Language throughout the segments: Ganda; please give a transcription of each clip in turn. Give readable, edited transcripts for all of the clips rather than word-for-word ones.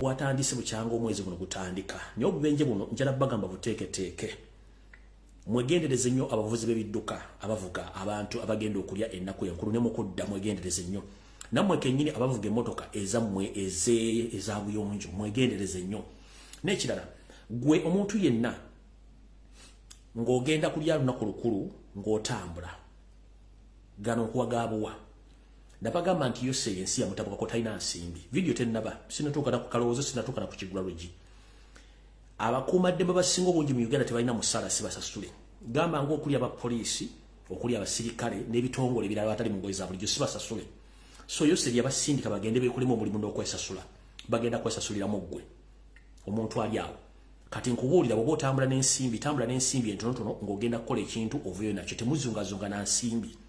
bwatandise bukyanga omwezi guno gutandika nyo obubenje buno njala bagamba buteeketeeke mwegendereze nnyo abavuzi b'ebidduka abavuga abantu abagenda okulya ennaku enkulu ne mukudda mwegendereze nnyo nammwe kennyini abavuga emmotoka ezammwe eza buyonjo mwegendereze nnyo n'ekirala gwe omuntu yenna ng'ogenda kulya lunaku lukulu ng'otambula gano okuwagaabuwa nabagamba nti yose ensi yamutabukako talina nsimbi video tennaba sinatuuka na ku kalowoozo sinatuuka na ku kigula LUJJI abakuumaddembe basinga obungi mu Uganda tebalina musaala sibasasule gamba ng'okuli abapoliisi okuli abasirikale n'ebitongole ebirala batali mu ngoye za bulijjo sibasasule so yose lyabasindika bagende beekolemu omulimu n'okwesasula bagenda kwesasuliramu ggwe omuntu ali awo kati nkubuulira bw'oba otambula n'ensimbi entonotono ng'ogenda kukola ekintu ovuyo nakyo temuzungazunga na nsimbi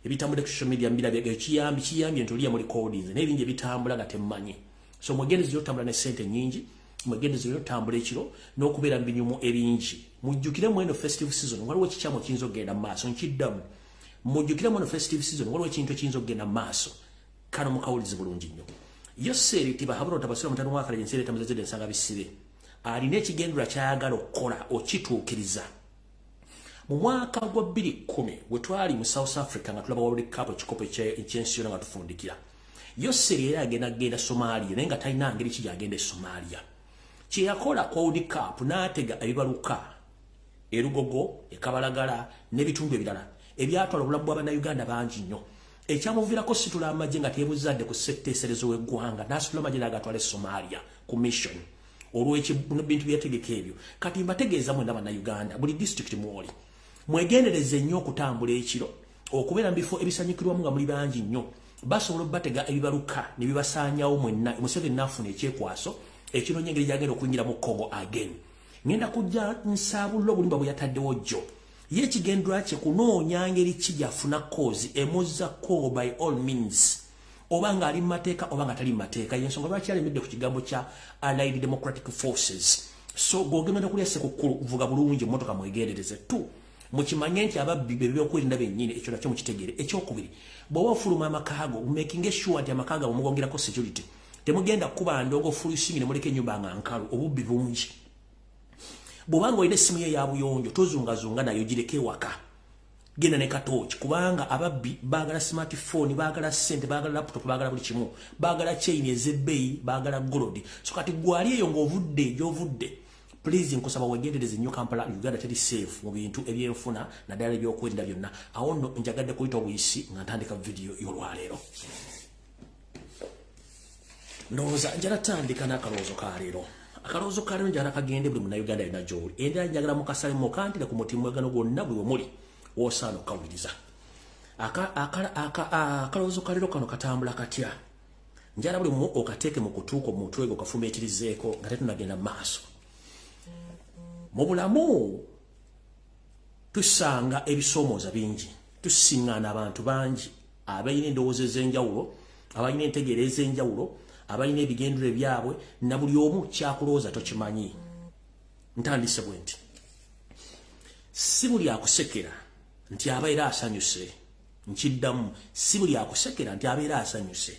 ebitambula ku social media mbira bya kiyambi entoliya muri codings n'ebingi ebitambula nga temmanyi so mwegendeze yotambula ne sente nyingi mwegendeze yotambula ekiro n'okubeera mu binyumu ebingi mujjukire mu eno festive season waliwo ekikyamu kiyinza okugenda mu maaso nkiddamu mujjukire mu eno festive season waliwo ekintu ekiyinza okugenda mu maaso kano mukawulize bulungi nnyo yoseeri tibahabula otabasira mutano wakala yenseera etamuzezedde ensanga bisibe alina ekigendera kyayagala okukola okituukiriza mu mwaka gwa 2010 bwe twali mu South Africa nga tulaba World Cup ekikopo ekyensi yonna nga tufundikira yoseeri era agenda Somalia naye nga talina ngeri ki gyagenda e Somalia kye yakola ku World Cup n'atega ebibaluka erugogo ekabalagala n'ebitundu ebirala ebyatwala obulamu bw'Abannayuganda bangi nnyo ekyamuviirako situla amagye nga teebuzadde ku ssetteeserezo w'eggwanga n'asitula amagye n'agatwala e Somalia ku mission olw'ebintu byetegeka ebyo kati mbategeeza mwena Bannayuganda buli district mwoli mwegendereze nnyo okutambula ekiro okubeera mu bifo ebisanyukirwamu nga muli bangi nnyo basobola okubatega ebibaluka ne bibasaanyawo mwenna Museveni n'afuna ekyekwaso ekino nyengeri gyagenda okuyingira mu Congo again ngenda kujja nsaabulula obulimba bwe yataddewo jjo ye ekigendera kye kunoonya ngeri ki gyafuna kozi emuzza Congo by all means oba nga ali mu mateeka oba nga tali mu mateeka yensonga lwaki alemedde ku kigambo kya Allied Democratic Forces so gogenda kulya sekukulu vuga bulungi mmotoka mwegendereze tu mukimanye nti ababbi bebyokwerinda bennyini ekyo nakyo mukitegere ekyokubiri bw'oba ofuluma amakaago making sure nti amakaago mugongerako security temugenda kuba ndongo fulusingi ne muleka ennyumba nga nkalu obubbi bungi bw'obanga olina essimu ye ya buyonjo tozungazunga nayo gireke ewaka genda ne katooki kubanga ababbi baagala smartphone baagala ssente baagala laptop baagala buli kimu baagala chain ez'ebbeeyi baagala gold so kati gwali eyo ng'ovudde gy'ovudde please nkusaba wegendereze nnyo Kampala Uganda teri safe mu bintu ebyenfuna naddala ebyokwerinda byonna awo nno njagadde kuyita obuyisi nga ntandika video y'olwaleero ndowooza njala tandika n'akalowoozo ka leero akalowoozo ka leero njala kagende buli munnayuganda alina gy'oli endala njagala mukasale mukantire ku mutima mwegano gwonna bwe muli woosaana okukawuliriza akalowoozo ka leero kano katambula katya njala buli mumu okateeke mu kutuuka omutwe gwe okafumiitirizeeko nga tetunagenda mu maaso mu bulamu tusanga ebisoomooza bingi tusiŋŋaana abantu bangi abalina endowooza ez'enjawulo abalina entegeera ez'enjawulo abalina ebigendero byabwe na buli omu kyakulowooza tokimanyi ntandise bwe nti si buli akusekera nti abeera asanyuse nkiddamu si buli akusekera nti abeera asanyuse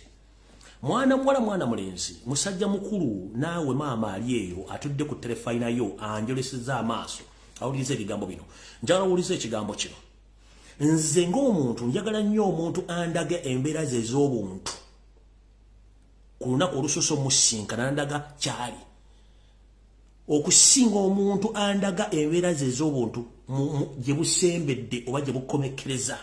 mwana muwala mwana mulenzi musajja mukulu naawe maama ali eyo atudde ku terefayina yo anjoleseza amaaso awuliriza ebigambo bino njagala owuliza ekigambo kino nze ng'omuntu njagala nnyo omuntu andaga embeera ze ez'obuntu ku lunaku olusoose omusinkana andaga kyali okusinga omuntu andaga embeera ze ez'obuntu gye busembedde oba gye bukomekkereza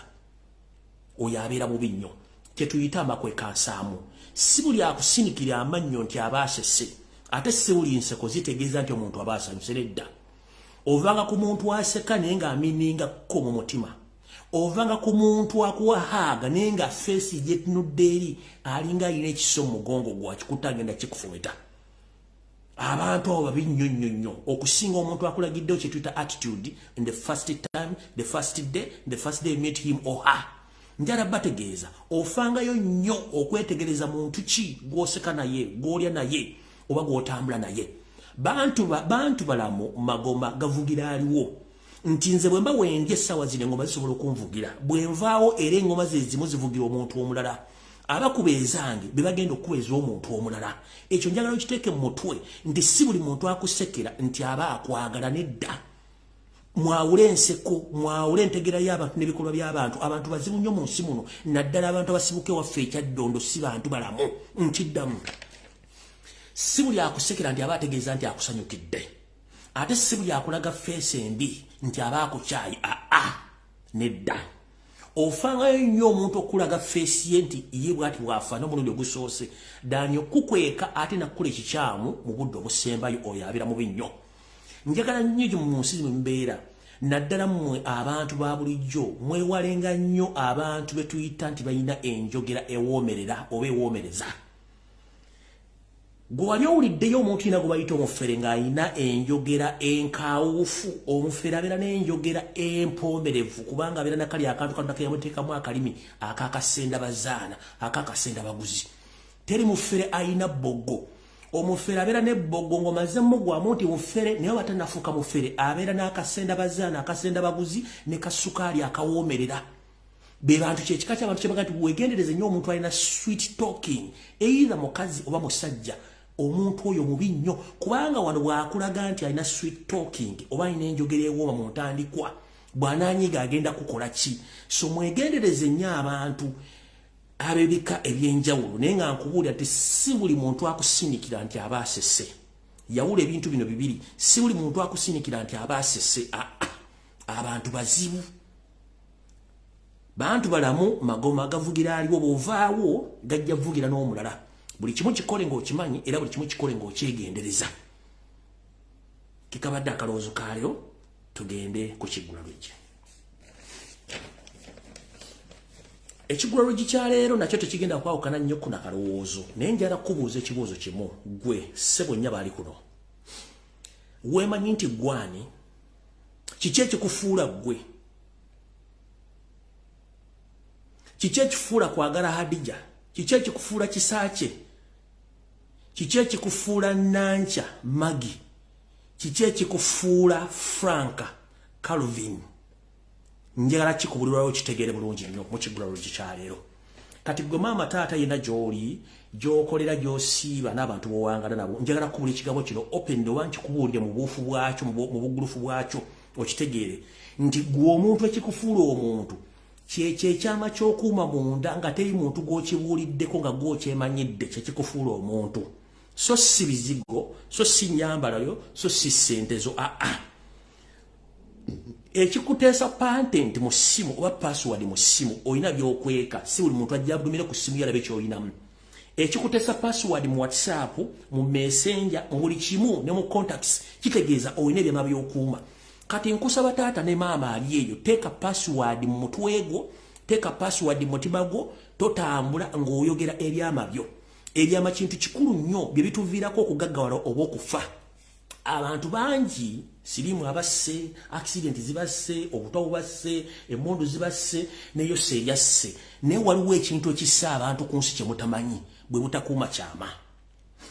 oyo abeera bubi nnyo kyetuyita amakwekansamu si buli akusinikira amannyo nti aba asese ate si buli nseko zitegeeza nti omuntu aba asanyuse nedda ovanga ku muntu aseka naye ng'amininga-ko mu mutima ovanga ku muntu akuwahaaga naye nga feesi gyetunudde eri alinga alina ekiso mu mugongo gwakikuta agenda kikufumita abantu abo babi nnyo nnyo nnyo okusinga omuntu akulagiddewo kyetuyita attitude in the first time the first day you meet him or her njala bategeeza ofangayo nnyo okwetegereza muntu ki gw'oseka naye gw'olya naye oba gw'otambula naye bantu balamu magoma gavugira aliwo nti nze bwe mba wendya essaawa zino engoma zisobola okunvugira bwe nvaawo era engoma ze zimu zivugira omuntu omulala abakubezange bebagenda okuweza omuntu omulala ekyo njagala okiteeke mu mutwe nti si buli muntu akusekera nti aba akwagala nedda mwawule enseko mwawule entegera y'abantu n'ebikolwa by'abantu abantu bazibu nnyo mu nsi muno naddala abantu abasibuke waffe ekyaddondo si bantu balamu nkiddamu si buli akusekera nti aba ategeeza nti akusanyukidde ate si buli akulaga feesi embi nti aba akukyayi nedda ofangayo nnyo omuntu okulaga feesi ye nti ye bwati bwafaana omulundi ogusoose dani okukweka ate nakkola ekikyamu mu budde obusembayo oyo abeera mubi nnyo njagala nnyo mu nsi mwe mbeera naddala mmwe abantu ba bulijjo mwewalenga nnyo abantu be tuyita nti balina enjogera ewoomerera oba ewoomereza gwe wali owuliddeyo omuntu yina gwe bayita omufere ng'ayina enjogera enkaawufu omufere abeera n'enjogera empomberevu kubanga abeera nakali akantu kanakeyamuteekamu akalimi akakasenda bazaana akakasenda baguzi teri mufere ayina bbogo omufere abeera n'ebbogo ng'omaze mugwamu nti mufere naye watanafuuka mufere abeera n'akasenda bazaana akasenda baguzi ne kasukaali akawoomerera be bantu kyekika ky'abantu kye baga nti weegendereze nnyo omuntu alina sweet talking either mukazi oba musajja omuntu oyo mubi nnyo kubanga wano bw'akulaga nti alina sweet talking oba alina enjogera ewooma mu ntandikwa bw'anaanyiga agenda kukola ki so mwegendereze nnyo abantu abebika ebyenjawulo naye nga nkubuulira nti si buli muntu akusinikira nti aba asese yawula ebintu bino bibiri si buli muntu akusinikira nti aba asese abantu bazibu bantu balamu magoma agavugira aliwo bovaawo gajja vugira n'omulala buli kimu kikole ng'okimanyi era buli kimu kikole ng'okyegendereza kikabadde akalowoozo kaalyo tugende ku Kigula Lujji ekigula Lujji kya leero nakyo tekigenda kwawukana nnyo ku nakalowoozo naye njala kubuuza ekibuuzo kimu gwe ssebo nnya baali kuno weemanyi nti gwani kiki ekikufuula gwe kiki ekifuula kwagala Hadija kiki ekikufuula Kisaakye kiki ekikufuula Nancha Magi kiki ekikufuula Franka Calvin njagala kikubulirwayo kitegeere bulungi nnyo mu Kigula Lujji kya leero kati gwe maama taata yena gy'oli gy'okolera gy'osiiba n'abantu b'owangala nabo njagala kubula ekigambo kino open oba nkikubuulire mu buufu bwakyo mu bugulufu bwakyo okitegeere nti gwe omuntu ekikufuula omuntu kyekyo ekyama ky'okuuma munda nga teri muntu gw'okibuuliddeko nga gw'okyemanyidde kyekikufuula omuntu so si bizigo so si nyambalayo so si ssentezo ekikuteesa patent mu ssimu oba password mu ssimu olina by'okweka si buli muntu ajja abulumire ku ssimu yalabe ky'olinamu ekikuteesa password mu WhatsApp mu Messenger mu buli kimu ne mu contacts kitegeeza olina ebyama by'okuuma kati nkusaba taata ne maama ali eyo teeka password mu mutwe gwo teeka password mu mutima gwo totambula ng'oyogera ebyama byo ebyama kintu kikulu nnyo bye bituviirako okugaggawala oba okufa abantu bangi sirimu abasse accident zibasse obutwa bubasse emmundu zibasse neyo seryasse naye waliwo ekintu ekissa abantu ku nsi kye mutamanyi bwe mutakuuma kyama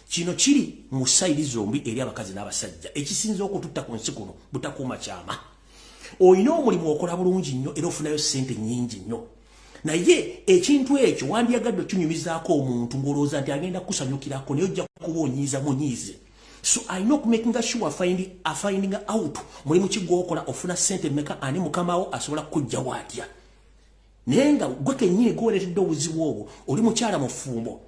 kino kiri mu sayiri zombi eri abakazi n'abasajja ekisinza okututta ku nsi kuno butakuuma kyama olina omulimu okola bulungi nnyo era ofunayo ssente nnyingi nnyo naye ekintu ekyo wandyagadde okinyumizaako omuntu ng'olowooza nti agenda kusanyukirako naye ojja kuba onyiiza munyiize so I know making sure finding out mulimu kigwokola ofuna sente meka ani mukamawo asobola kujja watya nenga gwe kennyini gwoleredde obuzibu obwo oli mukyala mufumbo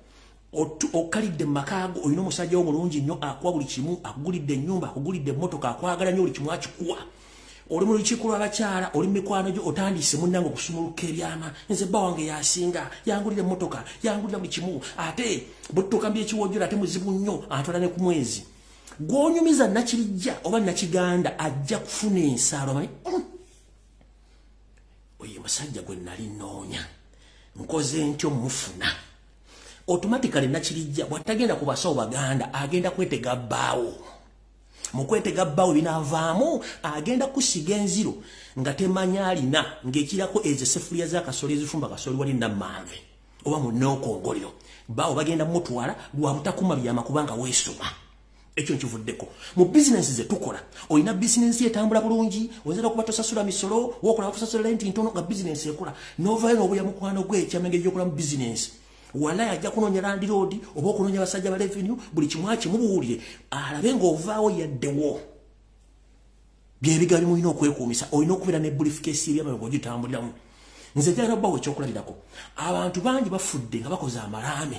okalidde makago olina omusajja omulungi nnyo akuwa buli kimu akugulidde ennyumba akugulidde emmotoka akwagala nnyo buli kimu akikuwa oli mu lukiiko lw'abakyala oli mikwano gyo otandise munnange okusumuluka ebyama nze bba wange yasinga yangulira emmotoka yangulira buli kimu ate buttuuka mby'ekiwojjola ate muzibu nnyo atwala ne ku mwezi gw'onyumiza Nakirijja oba Nakiganda ajja kufuna ensaalo manyi oye musajja gwe nali nnoonya nkoze ntyo mufuna automatically Nakirijja bw'atagenda ku basawo Baganda agenda kwetega bbaawo mu kwetega bbaawo binaavaamu agenda kusiga enziro nga temanya alina ng'ekirako ezo sefuliya z'akasoli ezifumba kasoli wali Nammanve oba mu Nookongolero bbaawo bagenda mutwala lwa butakuma byama kubanga weesoma ekyo nkivuddeko mu business ze tukola olina business etambula bulungi oyinza okuba tosasula misolo wokola kusasula rent ntono nga business ekola novayo n'obuya mukwano gwe ekyamenge gy'okola mu business wala ajja kunonya land road oba okunonya basajja ba revenue buli kimwachi mubuulire alabe ng'ovaawo yaddewo byebiga bimulina okwekuumisa olina okubeera ne briefcase eri amabega ogitambuliramu nze njagala bbawo ekyokulabirako abantu bangi bafudde nga bakoze amalaame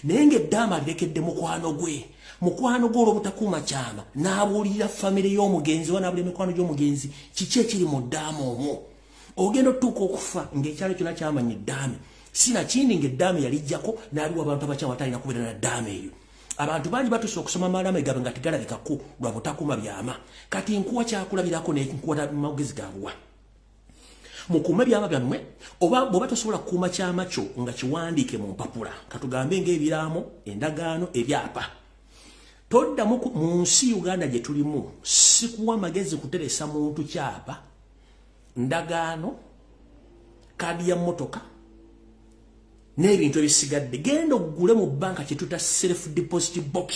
naye ng'eddaama lirekedde mukwano gwe olw'obutakuuma kyama n'abuulirira famire y'omugenzi oba n'abuulira emikwano gy'omugenzi kiki ekiri mu ddaama omwo ogenda otuuka okufa ng'ekyalo kyonna kyamanya eddaame sinakindi ng'eddaame yalijjako n'aliwo abantu abakyama batalina kubeera na ddaama eyo abantu bangi batuuse okusoma amalaame gaabwe nga tegalabikako lwa butakuuma byama kati nkuwa kyakulabirako nenkuwa magezi gabuwa mukuume byama byammwe oba bw'oba tosobola kukuuma kyama kyo nga kiwandiike mu mpapula katugambe ng'ebiraamo endagaano ebyapa toddamu mu nsi Uganda gye tulimu sikuwa magezi kuteresa muntu kyapa ndagaano kaadi ya mmotoka n'ebintu ebisigadde genda oggule mu banka kye tuta self deposit box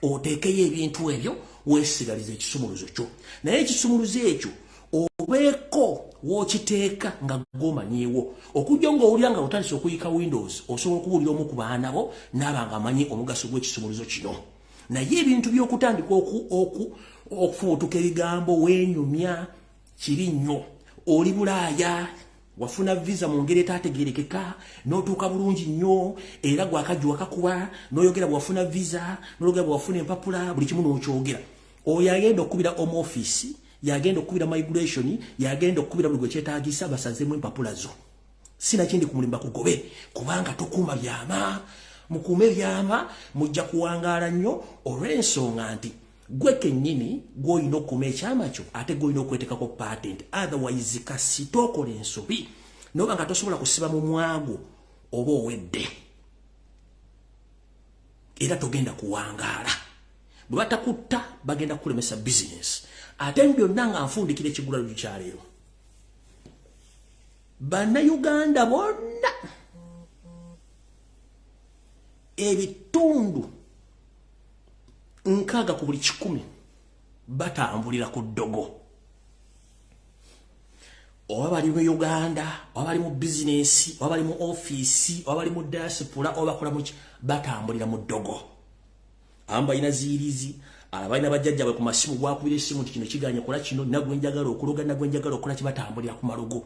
oteekeyo ebintu ebyo weesigaliza ekisumuluzo kyo naye ekisumuluzo ekyo obeeko wokiteeka nga gomanyiiwo okujja ng'owulira nga otandise okuyika windows osobola okubuulira omu ku baana bo n'abanga amanyi omugaso gw'ekisumuluzo kino naye ebintu by'okutandika okufubutuka ebigambo weenyumya kiri nnyo oli bulaaya wafuna visa mu ngeri etaategeerekeka n'otuuka bulungi nnyo era gwakajja wakakuba n'oyogera bwafuna visa n'oyogera bwafuna empapula buli kimu n'okyogera oyo agenda okubira home office yagenda okubira migration yagenda okubira buli gwe kyetaagisa basazemu empapula zo sinakindi kumulimba kugobe kubanga tokuuma byama mukuume byama mujja kuwangaala nnyo olw'ensonga nti gwe kennyini gw'olina okukuuma ekyama kyo ate gw'olina okwetekako patent otherwise kasita okola ensobi noba nga tosobola kusiba mu mwago oba owedde era togenda kuwangaala bwe batakutta bagenda kukulemesa business ate byonna nga nfundikira ekigula lujju kyaleero bannayuganda bonna ebitundu 6 ku buli 100 batambulira ku ddogo oba bali mu Uganda oba bali mu business oba bali mu office oba bali mu diaspora oba bakola mu batambulira mu ddogo amba ina zirizi abaina bajjajja bwe ku masimu gwakubira esimu nti kino kiganye kola kino nagwe njagala okuloga nagwe njagala okola kibatambulira ku malogo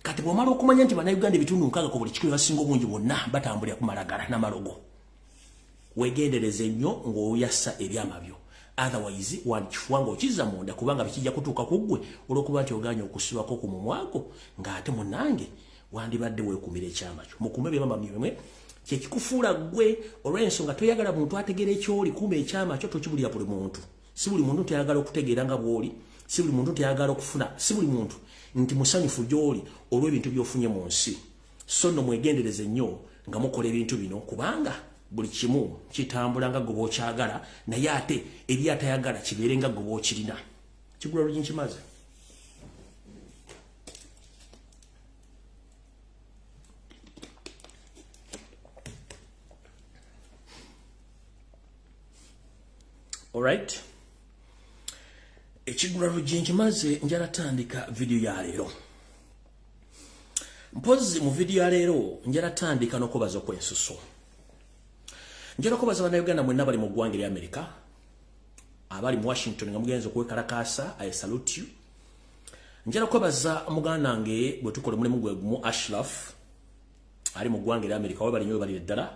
kati bw'omala okumanya nti bannayuganda ebitundu 6 ku buli 100 basinga obungi bonna batambulira ku malagala n'amalogo wegendereze nnyo ng'oyassa ebyama byo otherwise wandikifuwa ng'okizza munda kubanga bikijja kutuuka ku ggwe olw'okuba nti oganye okusibako ku mumwago ng'ate munnange wandibadde weekumira ekyama kyo mukuume ebyama byemwe kyekikufuula ggwe olw'ensonga toyagala muntu ategeera ekyoli kuuma ekyama kyo tokibulira buli muntu si buli muntu teyagala okutegeera nga bw'oli si buli muntu teyagala okufuna si buli muntu nti musanyufu gy'oli olw'ebintu by'ofunye mu nsi so nno mwegendereze nnyo nga mukola ebintu bino kubanga buli kimu kitambula nga gwe bw'okyagala naye ate eri atayagala kibeere nga gwe bw'okirina kigula lujji nkimaze alright ekigula lujji nkimaze njala tandika video ya leero mpozi mu video ya leero njala tandika n'okubaza okwensuso njala kubaza bannayuganda mwenna bali mu ggwanga lya America abali mu Washington nga mugenzi okwekalakaasa I salute you njala kubaza muganda nange bwe tukola mulimu gwe mu Ashraf ali mu ggwanga lya America wabali nyo bali ddala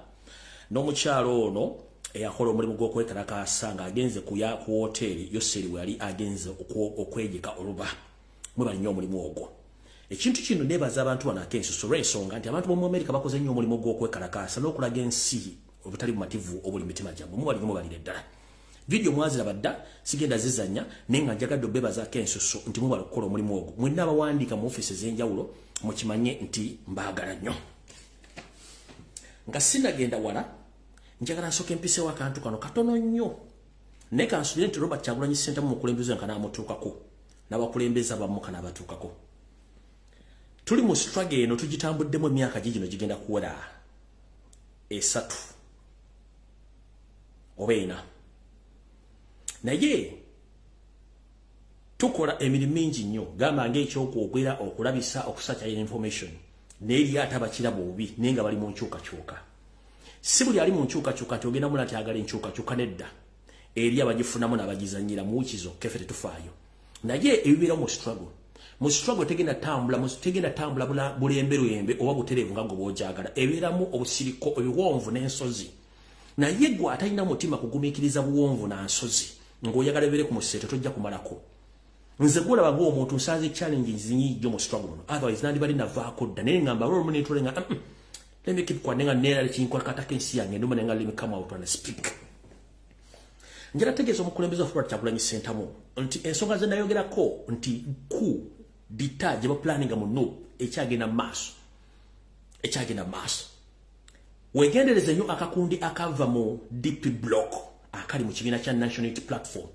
n'omukyalo ono eyakola omulimu gw'okwekalakaasa nga agenze kuya ku hoteli yoseri we yali agenze okwegeka oluba mwe bali nnyo omulimu ogwo ekintu kino nebaza abantu bano akensuso olw'ensonga nti abantu b'omu America bakoze nnyo omulimu gw'okwekalakaasa n'okulaga ensi obutali bumativu obuli mitima gyabwe muwali nyo balire ddala video mwazira badda sigenda zizanya nenga njagadde obebaza akensuso nti mubali okukola omulimu ogwo mwenna abawandiika mu office ez'enjawulo mukimanye nti mbaagala nnyo nga sinagenda wala njagala nsooka empiseewo akantu kano katono nnyo naye kansubire nti Robert Kyagulanyi Ssentamu mukulembeze nga n'amutuukako n'abakulembeze abamu kanaabatuukako tuli mu struggle eno tugitambuddemu emyaka gino gigenda kuwera 3 oba 4 naye tukola emirimu mingi nnyo gamba ng'ekyokwogera okulabisa okusakya information n'eri ate abakiraba obubi naye nga bali mu nkyukakyuka sibuli ali mu nkyukakyuka nti ogenda mulati agala enkyukakyuka nedda eri abagifunamu n'abagizanyira mu wikizo kefe tetufaayo naye ebibeera mu struggle tegenda tambula bulembe oba butereevu nga bw'ojagala ebeeramu obusiriko ebiwonvu n'ensozi naye gwe atalina mutima kugumiikiriza buwonvu na nsozi ng'oyagala ebeere ku museeto tojja kumalako nze gwolaba ng'omuntu nsanze challenges nyiijjo mu struggle muno otherwise nandibali navaako dda naye ngamba lwolumu neetole nga let me keep quiet nenga neerali kinkwakatako ensi yange nduma nenga let me come out and speak njala tegeeza omukulembeze wa Robert Kyagulanyi Ssentamu nti ensonga ze nayogerako nti ku dita gye baplaninga muno ekyagenda maaso wegendereze nnyo akakundi akava mu DP block akali mu kibiina kya National Unity Platform.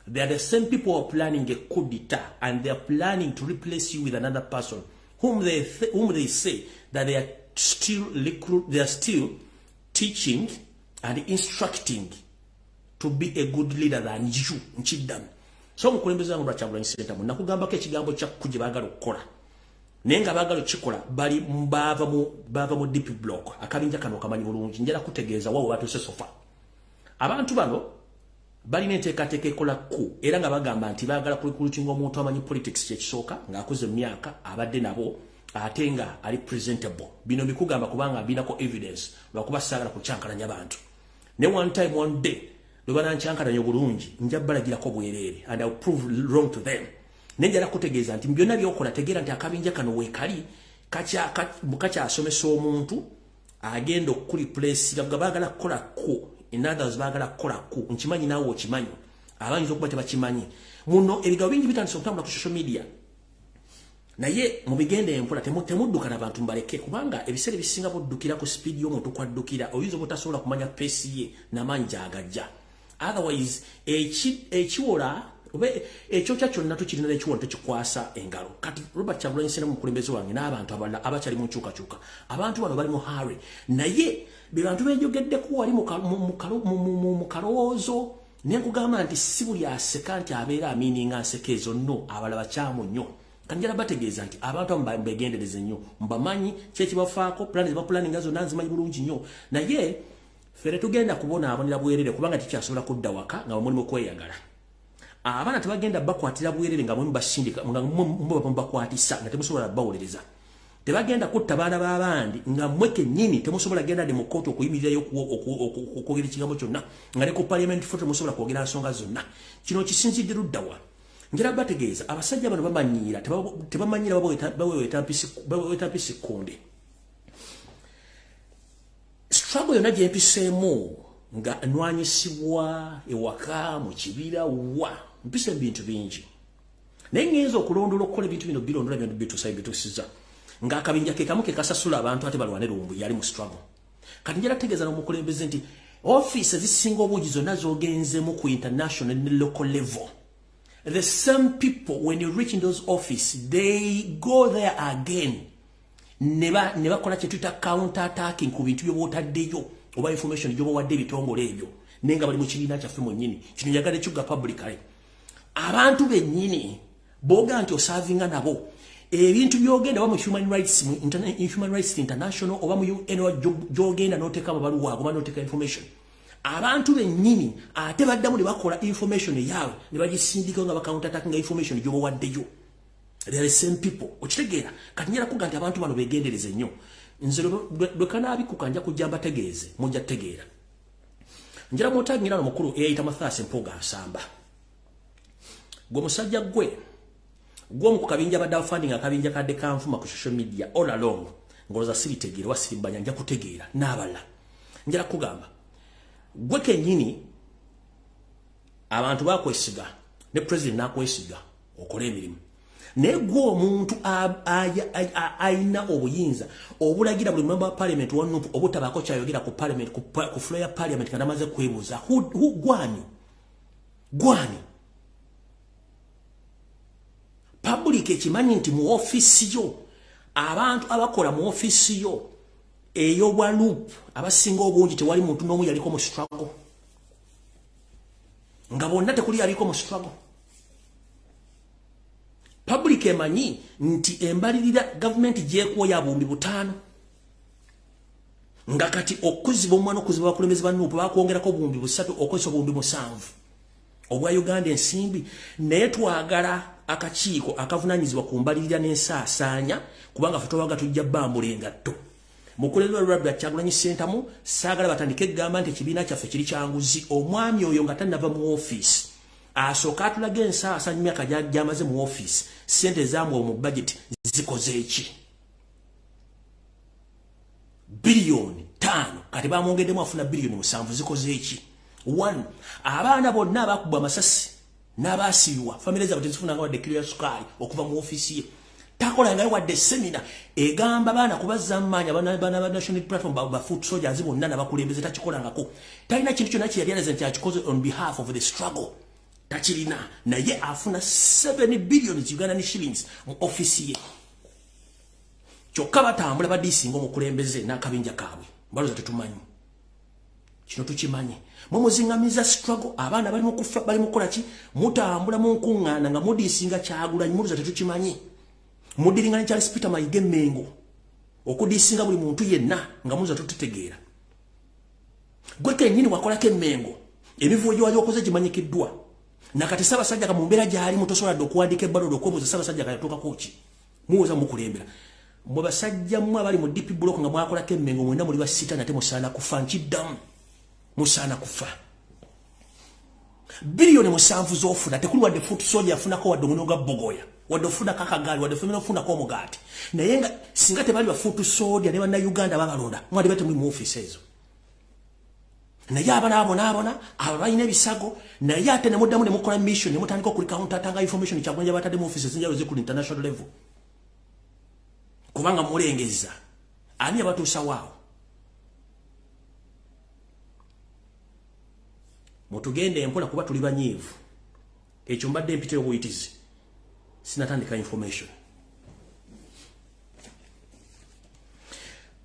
They are the same people who are planning a coup d'etat and they are planning to replace you with another person whom they say that they are still teaching and instructing to be a good leader than you. Nchiddamu. So mukulembeze wangu Robert Kyagulanyi Ssentamu nakugambako ekigambo kya kuje baagala okukola. Naye nga baagala okikola bali bava mu DP block akabinja kano kamanyi bulungi njala kutegeeza wawo batuuse sofa. Abantu bano balina enteekateeka ekola ku era nga bagamba nti baagala kulikulukinga omuntu amanyi politics kyekisooka ng'akuze emyaka abadde nabo ate nga ali presentable. Bino bikugamba kubanga binako evidence lwakuba saagala kucyankalanya bantu. Ne one day lwe banankyankalanya obulungi nja balagirako bwereere and I will prove wrong to them. Nenjala kutegeeza nti byonna byokola tegeera nti akabinja kano weekali kakyasomesa omuntu agenda okureplace nga baagala kukola ku in others baagala kukola ku nkimanyi naawe okimanyi abanyiza okuba tebakimanyi muno ebigabo bingi bitandise okutambula ku social media naye mubigende empola temudduka n'abantu mbaleke kubanga ebiseera ebisinga buddukira ku speed y'omuntu kwaddukira oyinza obutasobola kumanya pace ye n'amaanyi gy'agajja otherwise ekiwola ekyo kyonna tukirina n'ekiwola tekikwasa engalo kati Robert Kyagulanyi Ssentamu mukulembeze wange n'abantu abalala abakyali mu nkyukakyuka abantu bano bali mu hurry naye be bantu benjogeddeko wali mu kalowoozo ne nkugamba nti si buli aseka nti abeera amininga nseka ezo nno abalala bakyamu nnyo kanjala bategeeza nti abantu mbegendereze nnyo mbamanyi kyekibafaako plani zibapulaninga zonna nzimanyi bulungi nnyo naye fere tugenda kubonaabonera bwerere kubanga tikyasobola kudda waka nga mulimu kweyagala abaana tebagenda bakwatira bwerere nga basindika nga bakwatisa nga temusobola bawuliriza tebagenda kutta baana b'abandi nga mweke nnyini temusobola genda mu kkooti okuyimirirayo okwogera ekigambo kyonna nga ne ku parliament fo temusobola kwogera nsonga zonna kino kisinzidde luddawa njala bategeeza abasajja bano bamanyiira tebamanyira baweta mpisi konde struggle yonna gyempiseemu nga nwanyisibwa ewaka mu kibira wa mpisa ebintu bingi naye ngenza okulondola okukola ebintu bino bilondola bino bitusiza nga akabinja ke kamu ke kasasula abantu ate balwane Lumbuye yali mu struggle kati njala tegeeza n'omukulembeze nti office ezisinga obungi zonna z'ogenzemu ku international ne local level the same people when you reach in those office they go there again ne bakola kye tuyita counter attacking ku bintu by'obaotaddeyo oba information gy'obawadde ebitongole ebyo nenga bali mu kibiina kyaffe mwennyini kino njagala ekyugga publicly abantu bennyini boga nti osavinga nabo ebintu byogenda oba mu human rights international oba mu UN gyogenda n'oteeka amabaluwa ago n'oteeka information abantu bennyini ate baddamu ne bakola information yaabwe ne bagisindika nga bacounter attacking information gy'obawaddeyo they are the same people okitegeera kati njala kuga nti abantu bano begendereze nnyo nze lwe kanaabikuka nja kujja mbategeeze mujja tegeera njala mwotagira mukulu eyayita Mathias Mpuuga asamba gwe musajja gwe mu kabinja badde funding akabinja kadde kanfuma ku social media all along ngoloza sibitegeera wasirimbanya nja kutegeera n'abala njala kugamba gwe kennyini abantu bakwesiga ne president nakwesiga okola emirimu naye gwe omuntu ayina obuyinza obulagira buli member wa parliament wanupu obutabaako kyayogera ku parliament ku floor ya parliament nga namaze kwebuuza gwani public ekimanyi nti mu office yo abantu abakola mu office yo ey'obwa loop abasinga obungi tewali muntu n'omu yaliko mu struggle nga bonna tekuli yaliko mu struggle public emanyi nti embalirira government gyekuwa ya bumbi 5 nga kati okuziba omwana okuziba abakulembeze bannuupu bakwongerako obuwumbi 3 okozesa obuwumbi 7 obwa Uganda ensimbi naye twagala akakiiko akavunanyizibwa ku mbalirira n'ensaasaanya kubanga ffe twabaga tujja bbambula engatto mukulembeze wa Robert Kyagulanyi Ssentamu saagala batandike egamba nti ekibiina kyaffe kiri kyanguzi omwami oyo nga tannava mu ofiisi asooka atulaga ensaasaanya emyaka gy'amaze mu ofiisi ssente zaamuwe mu budget zikoze eki biliyoni 5 kati bamwongeddemu afuna biliyoni 7 zikoze eki 1 abaana bonna abakubwa amasasi n'abaasiibwa famire zaabwe tezifunanga wadde kiro ya sukaali okuva mu ofiisi ye takolangayo wadde semina egamba baana kubazza amaanyi abaana ba national platform ba foot soldiers bonna n'abakulembeze takikolangako talina kintu kyonna kye yali alaze nti akikoze on behalf of the struggle takirina naye afuna 7 billion Uganda shillings mu ofiisi ye kyokka batambula badiisinga omukulembeze n'akabinja kaabwe mbaloza tetumanyi kino tukimanyi mumuzingamiriza struggle abaana bali mu kufa bali mu kola ki mutambula mu nkuŋŋaana nga mudiisinga Kyagulanyi muluza tetukimanyi mudiringa ne Charles Peter Mayiga Mengo okudiisinga buli muntu yenna nga muluza tutegeera gwe kennyini wakolako Mengo ebivuujo wali okoze kimanyikiddwa nakati Ssaabasajja ka mu mbeera gy'ali mutosobola dde okuwandiika ebbaluwa okwebuuza Ssaabasajja kayatuukako ki muwuza mukulembera mwe basajja mmwe abali mu DP block nga mwakolako Mengo mwenda muli basita nate musaana kufa nkiddamu musaana kufa biliyoni 7 z'ofuna tekuli wadde foot soldier afunako wadde omuno ga bogoya wadde ofunako akagaali wadde femina ofunako omugaati naye nga singa tebali ba foot soldier ne bannayuganda babalonda mwali bate muli mu ofiisi ezo naye abanaabona abo balina ebisago naye ate ne muddamu ne mukola mission ne mutandika okuli counter atanga information Kyagulanyi batadde mu ofiisi ezinjalo zikuli international level kubanga mulengeza ani abatuusa waawo mutugende empola kuba tuli banyiivu ekyo mbadde mpite obuyitizi sinatandika information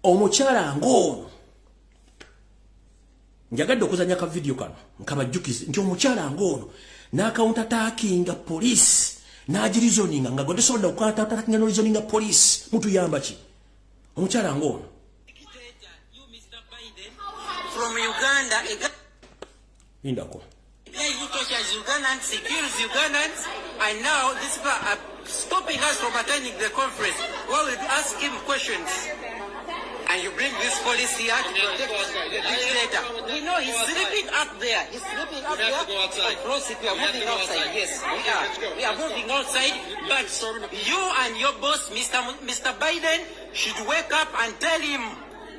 omukyala ng'ono njagadde okuzanya ka video kano nkabajjukize nti omukyala ng'ono n'akawunta taakinga poliisi n'agirizoninga nga godde sobola okukwata taakinga n'orizoninga poliisi mutuyamba ki omukyala ng'ono from Uganda Indako. You talk as Ugandans, secures Ugandans, and now these people are stopping us from attending the conference. Why would ask him questions? And you bring this policy here to protect the dictator. We know he's sleeping up there. He's sleeping up there. We are moving outside. Yes, we are. We are moving outside. But you and your boss, Mr. Biden, should wake up and tell him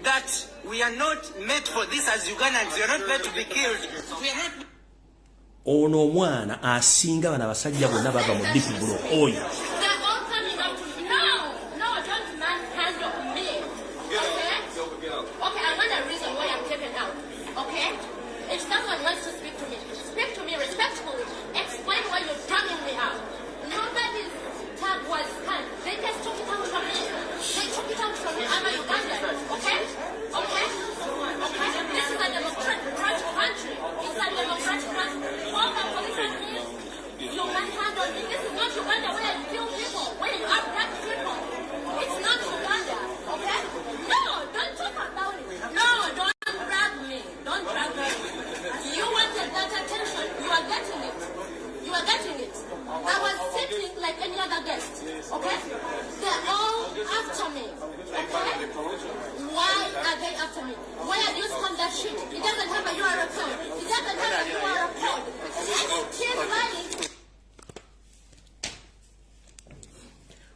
that we are not meant for this as Ugandans. We are not meant to be killed. We are not. Ono mwana asinga bana basajja bonna baba mu DP block oyo.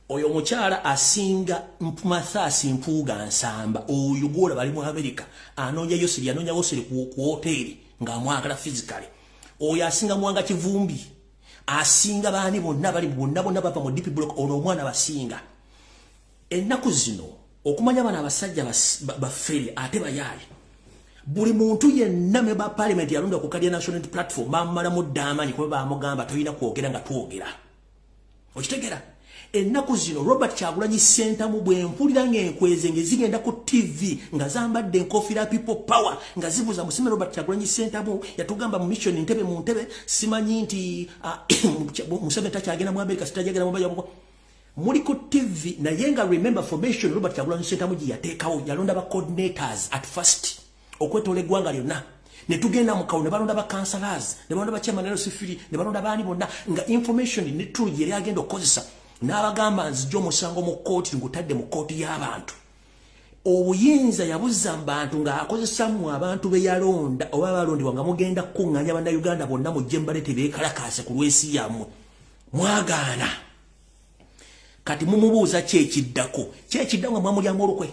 Oyo mukyala asinga Mathias Mpuuga Nsamba oyo gwola bali mu America anoonya Yosiri ku hoteli nga mwagala physically oyo asinga Mwanga Kivumbi asinga baani bonna bali bonna bava mu DP block ono omwana basinga ennaku zino okumanya bana abasajja bafere ate bayaye buli muntu yenna meba parliament yalonda ku KADIMA national platform bamala mu ddamanyi kuba bamugamba toyina kwogera nga twogera okitegera ennaku zino Robert Kyagulanyi Ssentamu bwe mpulira ng'enkweze ngezigenda ku TV nga zambadde enkofira people power nga zibuza musime Robert Kyagulanyi Ssentamu yatugamba mu mission ntebe mu ntebe simanyi nti Museveni takyagenda mu America sitajagenda mu baja Muliko TV na yenga remember formation Robert Kyagulanyi Ssentamu gye yateekawo yalonda ba coordinators at first okwetoola eggwanga lyonna ne tugenda mu kawo ne balonda ba councillors ne balonda ba chairman LC3 ne balonda baani bonna nga information ne true yeri agenda okukozesa n'abagamba nzijja omusango mu kooti ngutadde mu kooti y'abantu obuyinza yabuza mu bantu ng'akozesa mu abantu be yalonda oba balondebwa nga mugenda kukuŋŋaanya bannayuganda bonna mujje mbalete beekalakaase ku lw'ensi yammwe mwagaana kati mumubuuza kyekiddako nga mwamulyamu olukwe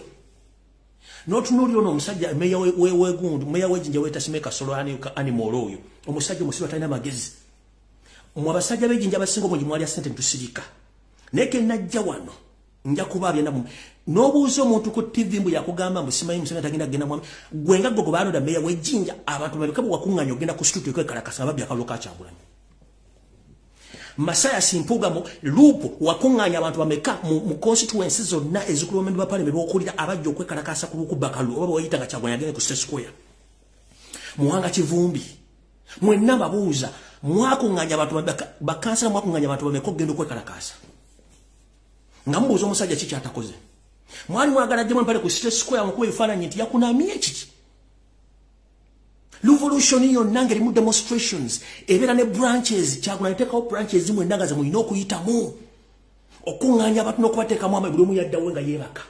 n'otunuulira ono omusajja meya w'egundu meya w'ejjinja w'etasimeka solo animal oyo omusajja omusiru atalina magezi mmwe abasajja b'ejjinja abasinga obungi mwalya ssente netusirika naye ke najja wano nja kubaabya namu n'obuuza omuntu ku TV mbu yakugamba mbu simanyi Museveni atagenda kugenda mwami gwe nga gwe balonda meya w'ejjinja abantu babeka bwe wakuŋŋaanya ogenda ku situtu ekwekalakasa babbi akalulu ka Kyagulanyi Masaya Simpugamo lupo wakuŋŋaanya abantu bameka mu constituencies zonna ezikulomendo ba parliament bokulira abajja okwekalakasa ku lukubakalu oba wayita nga Kyagulanyi agende ku State Square Muwanga Kivumbi mwenna babuuza mwakuŋŋaanya abantu bakansala mwakuŋŋaanya abantu bameka okugenda okwekalakasa nga mubuuza omusajja kiki atakoze mwali mwagala ddemu empale ku State Square mukuba ebifaananyi nti yakunamye kiki Revolution yonna ngeri mu demonstrations ebeera ne branches Kyagulanyi teekawo branches mwenna nga ze mulina okuyitamu okuŋŋaanya abantu n'okubateekamu amaanyi buli omu yaddawo nga yeebaka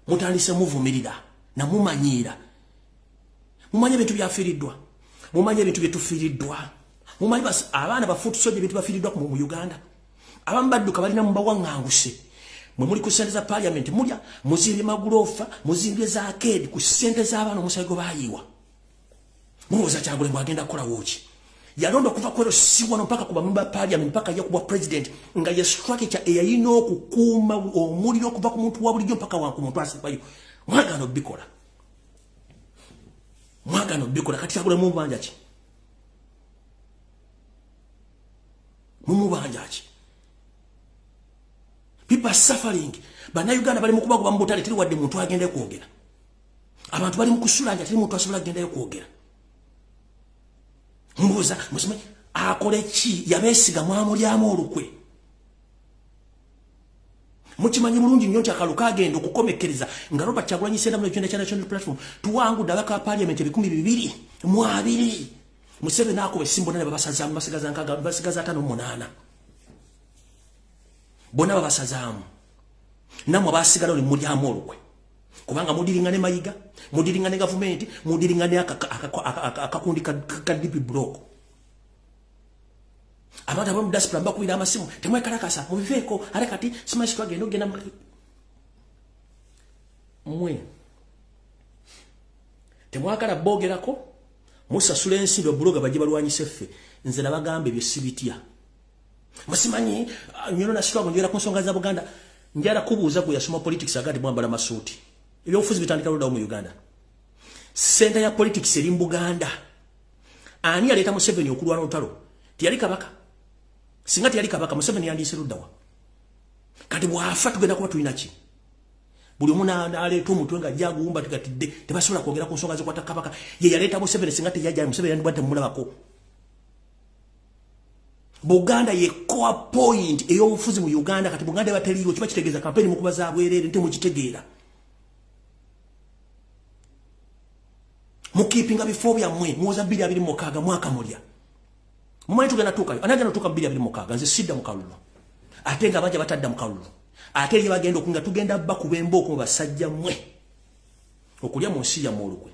mutandise muvumirira namumanyiira mumanyi ebintu byafiiriddwa mumanyi ebintu bye tufiiriddwa mumanyi abaana bafuutusoja ebintu bafiiriddwa mu Uganda abamu badduka balina mu bawaŋŋanguse mwe muli ku ssente za parliament mulya muzimbye magulofa muzimbye za arcade ku ssente z'abaana omusayi gwe baayiwa mubuuza Kyagulanyi bw'agenda kukola wooki yalonda okuva kwero si wano mpaka ku bamemba parliament mpaka ye kuba president nga ye structure eyalina okukuuma omuliro okuva ku muntu wa bulijjo mpaka wanku muntu asibayo mwagaana obbikola kati Kyagulanyi mumubanja ki people are suffering bannayuganda bali mu kubagoba mu butale teri wadde muntu agenda kwogera abantu bali mu kusulanja teri muntu asobola agendayo kwogera mbuuza musimanyi akole ki yabeesiga mwamulyamu olukwe mukimanyi bulungi nnyo nti akalulu kagenda okukomekereza nga Robert Kyagulanyi Ssentamu n'ekitenda kya national platform tuwangudde abaka ba parliament 220 Museveni akuba essimbo nane babasazaamu basigaza 58 bonna babasazaamu nammwe abasigala oli mulyamu olukwe kubanga mudiringa ne mayiga mudiringa ne government mudiringa ne akakundi ka DP block abantu abamu diaspora bakubira amasimu temwekalakasa mubiveeko ale kati simanyi twagenda ogenda mmwe temwagala boogerako musasula ensimbi obuloga bajje balwanyise ffe nze nabagamba ebyo sibitya musimanyi nyono nasitwago njera ku nsonga za Buganda njala kubuuza gwe yasoma politics agati mwambala masuuti ebyobufuzi bitandika ludawo mu Uganda senta ya politics eri mu Buganda ani yaleeta Museveni okulwana olutalo tiyali kabaka singa tiyali kabaka Museveni yandiise luddawa kati bwafa tugenda kuba tulina ki buli omu n'aleeta omutwe nga jagumba tugatidde tebasobola kwogera ku nsonga zikwata kabaka ye yaleeta Museveni singa teyajja Museveni yandibwadde mumulabako Buganda ye core point ey'obufuzi mu Uganda kati Buganda bataliiwo kiba kitegeeza kampeni mukuba za bwereere nte mukitegeera mukipinga bifo byammwe muwoza 2026 mwaka mulya mumanyi tugenda tuukayo anagenda tuuka 2026 nze sidda mu kalulu ate nga bajja batadda mu kalulu ate ye bagenda okunga tugenda bakuba embooko mu basajja mmwe okulya mu nsi yammwe olukwe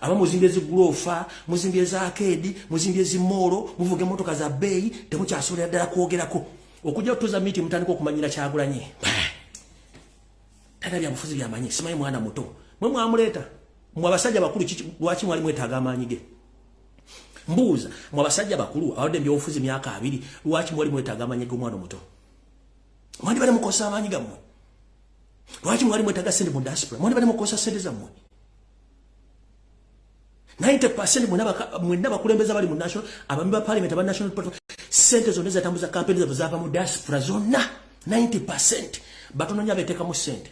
aba muzimbye zigulofa muzimbye za arcade muzimbye zimoro muvuge motoka za bei temukyasobola ddala kwogerako okujja otuza miti mutandika okumanyira Kyagulanyi tata bya bufuzi byamanyi simanyi mwana muto mwe mwamuleeta mwa basajja bakulu lwaki mwali mwetaaga amaanyi ge mbuuza mwa basajja bakulu awadde byobufuzi myaka 2 lwaki mwali mwetaaga amaanyi ge omwana omuto mwali bali mukosa amaanyi gammwe lwaki mwali mwetaaga sente mu diaspora mwali bali mukosa sente zammwe 90% mwenna bakulembeza bali mu national abamemba parliament aba national platform sente zonna zatambuza campaign zavu zava mu diaspora zonna 90% batononya beteeka mu sente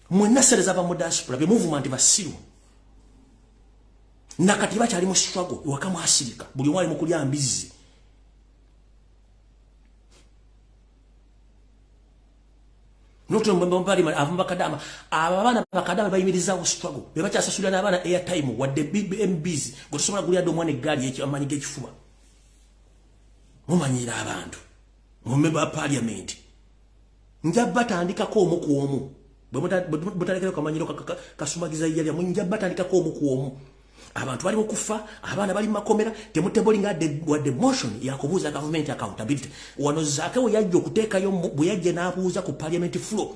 mwenna sente zava mu diaspora be movement basiru nakati bakyali mu struggle wakamu asirika buli omwali mu kulya mbizi Noto mbembe mpali avumba kadama abana bakadama bayimiriza struggle bebacha asasula n'abana airtime wadde BBMBs gosobola gulya do mwana egali ekyo amanyi gekifuba mumanyira abantu mumemba parliament njabatandikako omu ku omu bwe kamanyiro kasumagiza yali munjabatandikako omu ku omu abantu bali okufa abana bali makomera temutebolinga wadde motion yakubuza government accountability wano zake oyajja okuteekayo buyajje n'abuuza ku parliament floor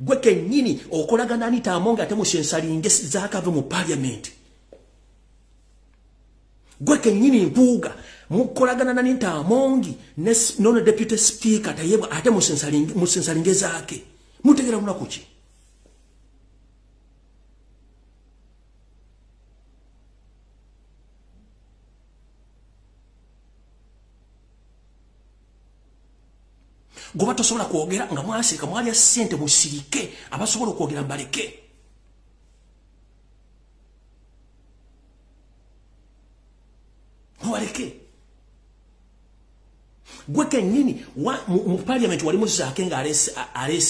gwe kennyini okolagana Anita Amonga ate mushensalinge zakave mu parliament gwe kennyini mpuuga mukolagana na Anita Amongi nono deputy speaker tayebwa ate mushensalinge zake mutegera lunaku ki Goba tosobola kwogera nga mwasirika mwali asente musirike abasobola kwogera mbaleke mwaleke gwe kennyini mu parliament wali muzaake nga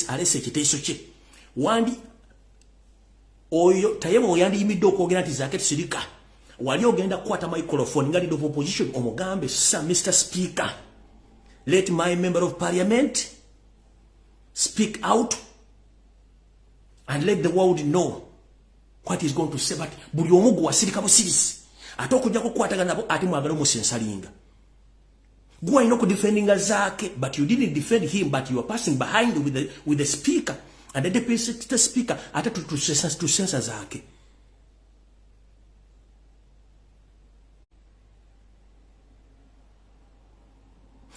alese ekiteeso kye wandi oyo tayebwa oyandiyimidde okwogera nti zaake tusirika wali ogenda kukwata microphone nga leader of opposition omugambe Sir Mr. Speaker, let my member of parliament speak out and let the world know what he's going to say. But buli omugu wasirika busirisi ate okujja kukwatagana nabo ate mwagala omusensalinga gwe alina okudefendinga zaake, but you didn't defend him, but you are passing behind with the speaker and the deputy speaker ate to sensa zaake.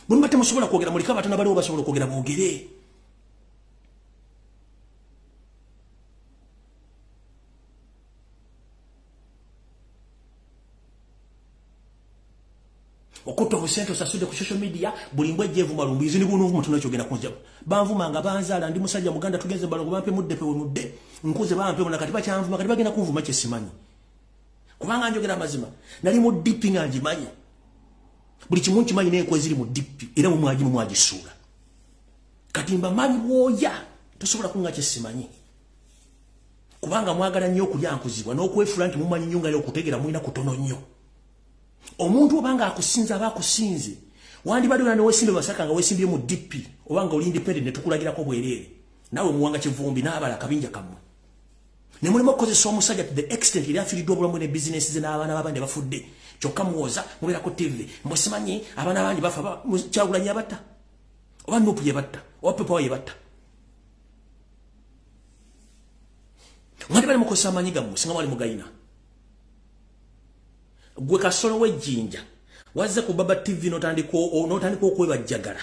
Buli mate musobola kwogera mulika batana bali obasobola kwogera boogere. Okuto obusento sasude ku social media buli mbwe jevu malumbizi ni bunu mutuna kyogenda kunjaba. Banvuma nga banzala ndi musajja muganda tugenze balongo bampe mudde pe mudde. Nkuze bampe muna kati bacyanvuma kati bagenda kunvuma kye simanyi. Kubanga njogera mazima nali mu dipping anjimanyi. Buli kimu kimanyi n'enkwe ziri mu dippi era mu mwaji suula. Kati mba manyi bwoya tosobola kunga kye simanyi. Kubanga mwagala nnyo okulya nkuzibwa n'okwefula nti mumanyi nnyo nga okutegera mulina kutono nnyo. Omuntu obanga akusinza abakusinze wandi badona ne wesimbe basaka nga wesimbye mu dippi obanga oli independent ne tukulagirako bwerere nawe muwanga kivumbi n'abala kabinja kamwe. Ne mulimo kozesa omusajja to the extent eri afiridde obulamu ne business ze n'abaana babandi bafudde. Kyokka muwoza mubera ko TV mbosimanyi abana bandi bafa kyagulanye abatta oba nupu yebatta oba pepa yebatta mwali bali mukosa amanyi gammwe singa mwali mugayina gwe kasolo w'ejjinja wazze ku Baba TV n'otandika okwebajjagala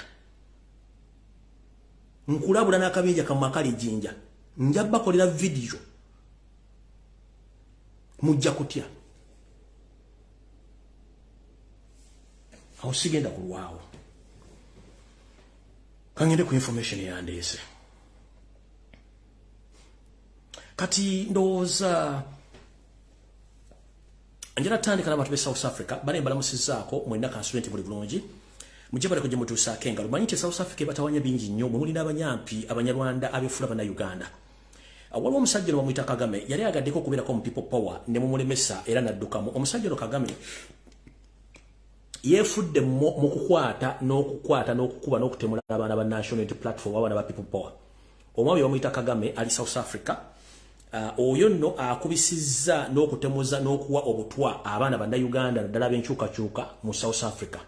nkulabula n'akabinja kamakali jjinja nja bakolera video mujja kutya awo sigenda kulwawo kangende ku information yandeese kati ndowooza njala tandika n'abantu be South Africa bane balamusizaako mwenda constituent buli bulungi mujje baleko gye mutuusaako engalo manyi nti South Africa batawanya bingi nnyo mwe mulina abanyampi abanyarwanda abefula bana Uganda. Waliwo omusajja no bamuyita Kagame yali agaddeko okubeerako mu people power ne mumulemesa era naddukamu. Omusajja no Kagame yefudde mu kukwata n'okukuba n'okutemula abaana ba national unity platform abaana ba people power. Omwami bamuyita Kagame ali South Africa. Oyo nno akubisizza n'okutemuza n'okuwa obutwa abaana banda Uganda naddala b'enkyukakyuka mu South Africa.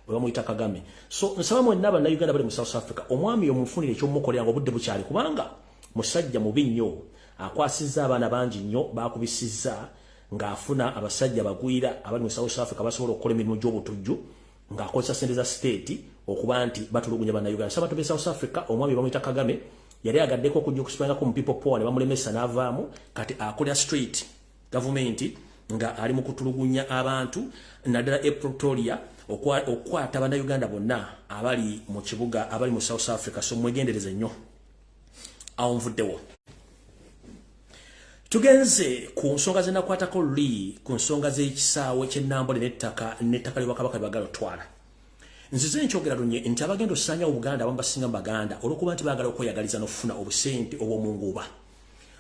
Oyo bamuyita Kagame. So nsaba mwenna banda Uganda bali mu South Africa omwami omufunire eky'omukolera nga obudde bukyali kubanga musajja mubi nnyo akwasizza abaana bangi nnyo bakubisizza ng'afuna abasajja bagwira abali mu South Africa basobola okukola emirimu gy'obutujju ng'akozesa ssente za state okuba nti batulugunya banna Uganda. Sabatu be South Africa omwami bamuyita Kagame yali agaddeko okujja okusipangako mu people power ne bamulemesa n'avaamu kati akolera straight government nga ali mu kutulugunya abantu naddala Pretoria okwata banna Uganda bonna abali mu kibuga abali mu South Africa. So mwegendereze nnyo awo nvuddewo. Tugenze ku nsonga ze nakwatako luli ku nsonga z'ekisaawe ky'Ennambole n'ettaka lye Bakabaka bagala otwala. nzize nchogera lunye nti abagenda osanya Uganda abamba singa baganda olokuba nti bagala okweyagaliza nofuna obusente obw'omunguba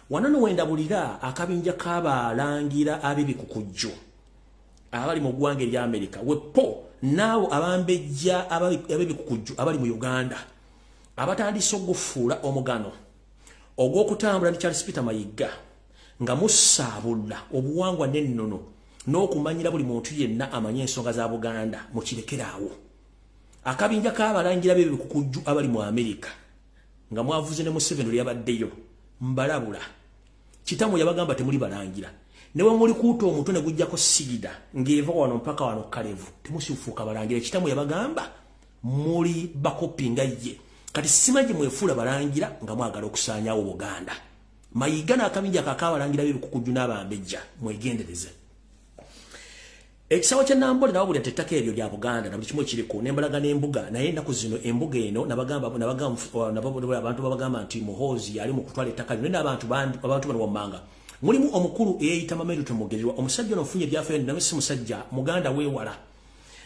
wanano wenda bulira akabinja kabalangira ab'ebikukujju abali mu ggwanga erya America wepo naawo abambejja ab'ebikukujju abali mu Uganda abatandise okufuula omugano ogw'okutambula ne Charles Peter Mayiga nga musaabula obuwangwa n'ennono n'okumanyira buli muntu yenna amanye ensonga za Buganda mukirekeraawo akabinja k'abalangira b'ebikukujju abali mu America nga mwavuze ne Museveni yabaddeyo mbalabula kitamu yabagamba temuli balangira newe muli kuuta omuntu ne gujjako sigida ng'eva wano mpaka wano Kalevu temusifuuka balangira kitamu yabagamba muli bakopinga ye kati simaje mwefuula balangira nga mwagala okusaanyaawo Buganda Mayiga n'akabinja k'abalangira b'ebikukujju n'abambejja mwegendereze ekisawo kya Nambole nawo buli atettako ebyo lya Buganda na buli kimu ekiriko n'embalaga n'embuga naye ennaku zino embuga eno abantu babagamba nti Muhoozi yali mu kutwala ettaka lino n'abantu bano wammanga mulimu omukulu eyayita Mameru Tumugezwa omusajja ono ofunye ebyafaayo naye si musajja Muganda weewala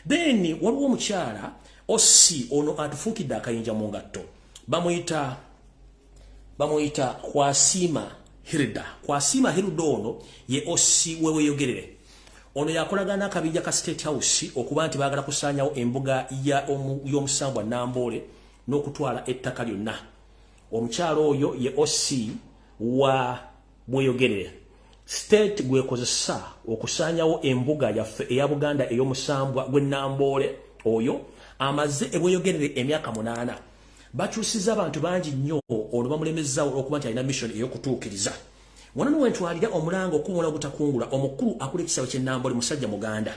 then waliwo omukyala Ossi ono atufuukidde akayinja mu ngatto bamuyita Kwasima Hilda ono ye Ossi weweeyogerere ono yakolagana akabinja ka State House okuba nti baagala kusaanyawo embuga y'omusambwa Nambole n'okutwala ettaka lyonna omukyalo oyo ye Ossi wa bweyogerere State gwekozesa okusaanyawo embuga yaffe eya Buganda ey'omusambwa gwe Nambole oyo amaze ebweyogerere emyaka 8 bakyusiza abantu bangi nnyo ono bamulemezzawo okuba nti alina mission ey'okutuukiriza wanano wentwalira omulango okuwona obutakungula omukulu akula ekisawo ky'Ennambole musajja Muganda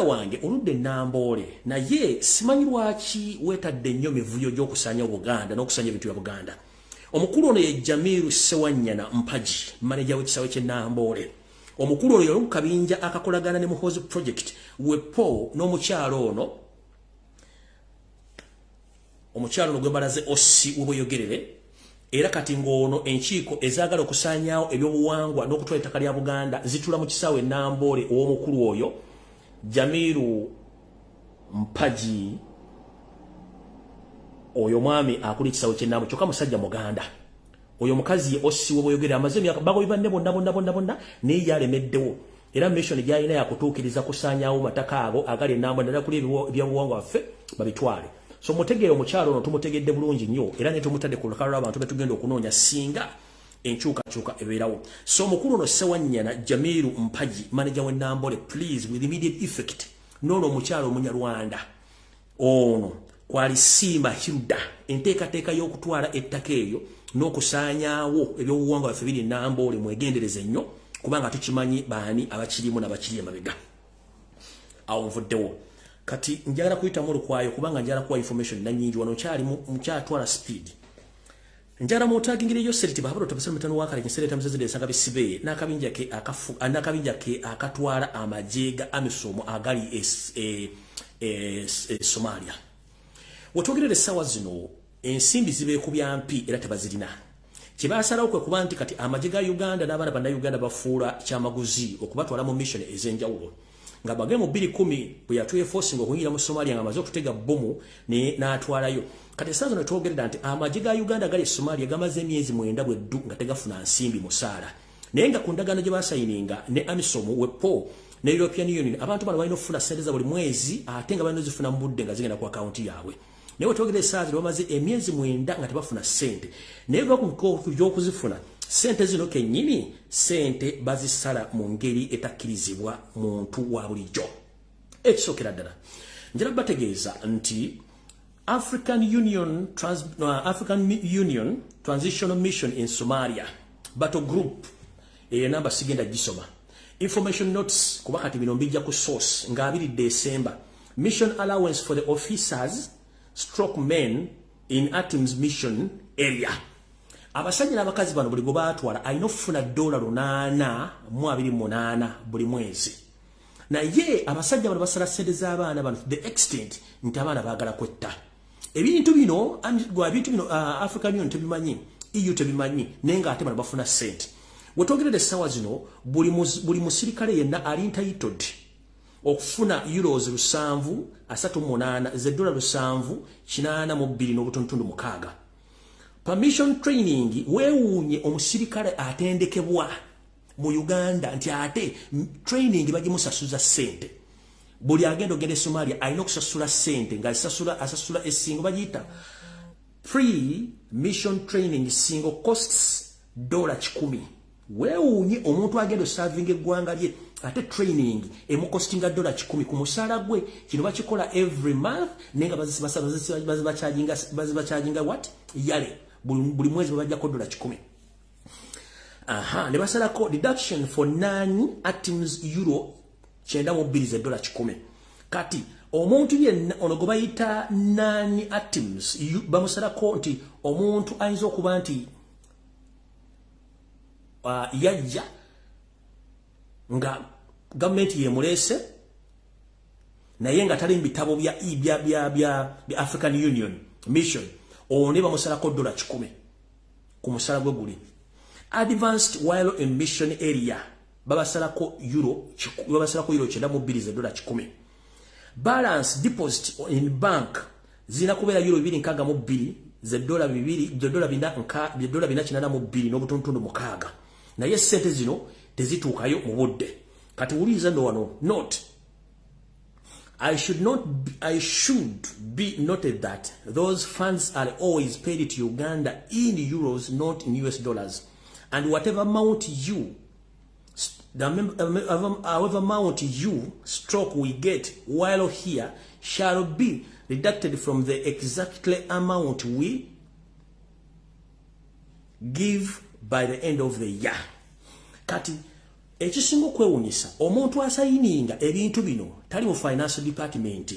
wange oludde Nambole naye simanyi lwaki wetadde nnyo mivuyo gy'okusaanya Buganda n'okusaanya ebintu bya Buganda omukulu ono ye Jamiru Ssewanyana Mpaji manager w'ekisawo ky'Ennambole omukulu ono yali kabinja akakolagana ne Muhoozi project wepo n'omukyalo ono gwembalaze Ossi webweyogerere era kati ngono enkiiko ezaagala okusaanyaawo ebyobuwangwa n'okutwala ettaka lya Buganda zitula mu kisaawe Nambole ow'omukulu oyo Jamiru Mpaji oyo mwami akuli kisaawe ky'Ennambole kyokka musajja Muganda oyo mukazi ye Ossi webweyogerere amaze emyaka bagobi banne bonna naye yalemeddewo era mission gy'alina yakutuukiriza kusaanyaawo mataka ago agali Ennambole naddala kuli ebyobuwangwa waffe babitwale so mutegeere omukyalo ono tumutegedde bulungi nnyo era ne tumutadde ku lukalala lw'abantu betugenda okunoonya singa enkyukakyuka ebeerawo so omukulu ono Ssewanyana Jamiru Mpaji manager w'Ennambole please with immediate effect n'ono omukyalo Omunyarwanda ono kwalisiima Hilda enteekateeka y'okutwala ettaka eyo n'okusaanyaawo ebyobuwangwa baffe biri Ennambole mwegendereze nnyo kubanga tukimanyi baani abakirimu n'abakiri emabega awo nvuddewo kati njagala kuyita mu lukwayo kubanga njagala kuwa information nanyingi wano mukyatwala speed njagala mutagingire yo seriti bahabula tobasana mutano wakale kinsereta muzezede sanga bisibe nakabinja ke akatwala amajega amisomo agali Somalia wotogere sawa zino ensimbi zibe kubyampi era tebazirina kibasalawo kwe kuba nti kati amajega Uganda n'abaana bana Uganda bafuula kyamaguzi okubatwala mu mission ezenjawulo nga bagemu 2010 bwe yatuye forcing okuyira mu Somalia nga amaze okutega bomu n'atwalayo kati sasa natogerera nti amajega Uganda gali Somalia gamaze emyezi 9 bweddu nga tegafuna nsimbi musaala naye nga ku ndagaano gye basayininga ne amisomo wepo ne European Union abantu bano balina okufuna ssente za buli mwezi ate nga balina zifuna mu budde nga zigenda ku akaunti yaabwe naye wetogere saazi bamaze emyezi 9 nga tebafuna ssente naye gy'okuzifuna sente zino kennyini sente bazisala mu ngeri etakkirizibwa muntu wa bulijjo ekisookera ddala njala bategeeza nti African Union Transitional Mission in Somalia Battle Group namba sigenda gisoma information notes kuba kati bino mbijja ku source nga 2 December mission allowance for the officers stroke men in Atoms mission area abasajja n'abakazi bano buli gwe baatwala alina okufuna $828 buli mwezi naye abasajja bano basala ssente z'abaana bano to the extent nti abaana baagala kwetta ebintu bino African Union tebimanyi EU tebimanyi naye ng'ate bano bafuna ssente wetwogerera essaawa zino buli musirikale yenna ali entitled okufuna euros 738 ze dollar 782 n'obutontondo 6. Permission training weewuunye omusirikale atendekebwa mu Uganda nti ate training bagimusasuza sente. Buli agenda ogende Somalia alina okusasula sente nga asasula esingo bagiyita pre-mission training single costs $10. Weewuunye omuntu agenda serving eggwanga lye ate training emukostinga $10 ku musaala gwe. Kino bakikola every month nenga bazibacharginga what yale buli mwezi babajjako $10. Aha, ne basalako deduction for non-items euro $9 kati omuntu yenna ono gwe bayita non-items bamusalako nti omuntu ayinza okuba nti yajja nga government yemulese naye nga tali mbitabo bya African Union mission one bamusalako $10 ku musala gwe guli. Advanced while in mission area babasalako euro $9. Balance deposit in bank zina kubeera euro 262 $482 n'obutontondo 6. Naye sente zino tezituukayo mu budde. Kati wuliza ndo wano note I should be noted that those funds are always paid to Uganda in euros, not in US dollars. And whatever amount however amount we get while here shall be deducted from the exactly amount we give by the end of the year. Kati ekisinga okwewunyisa omuntu asayininga ebintu bino tali mu finance department.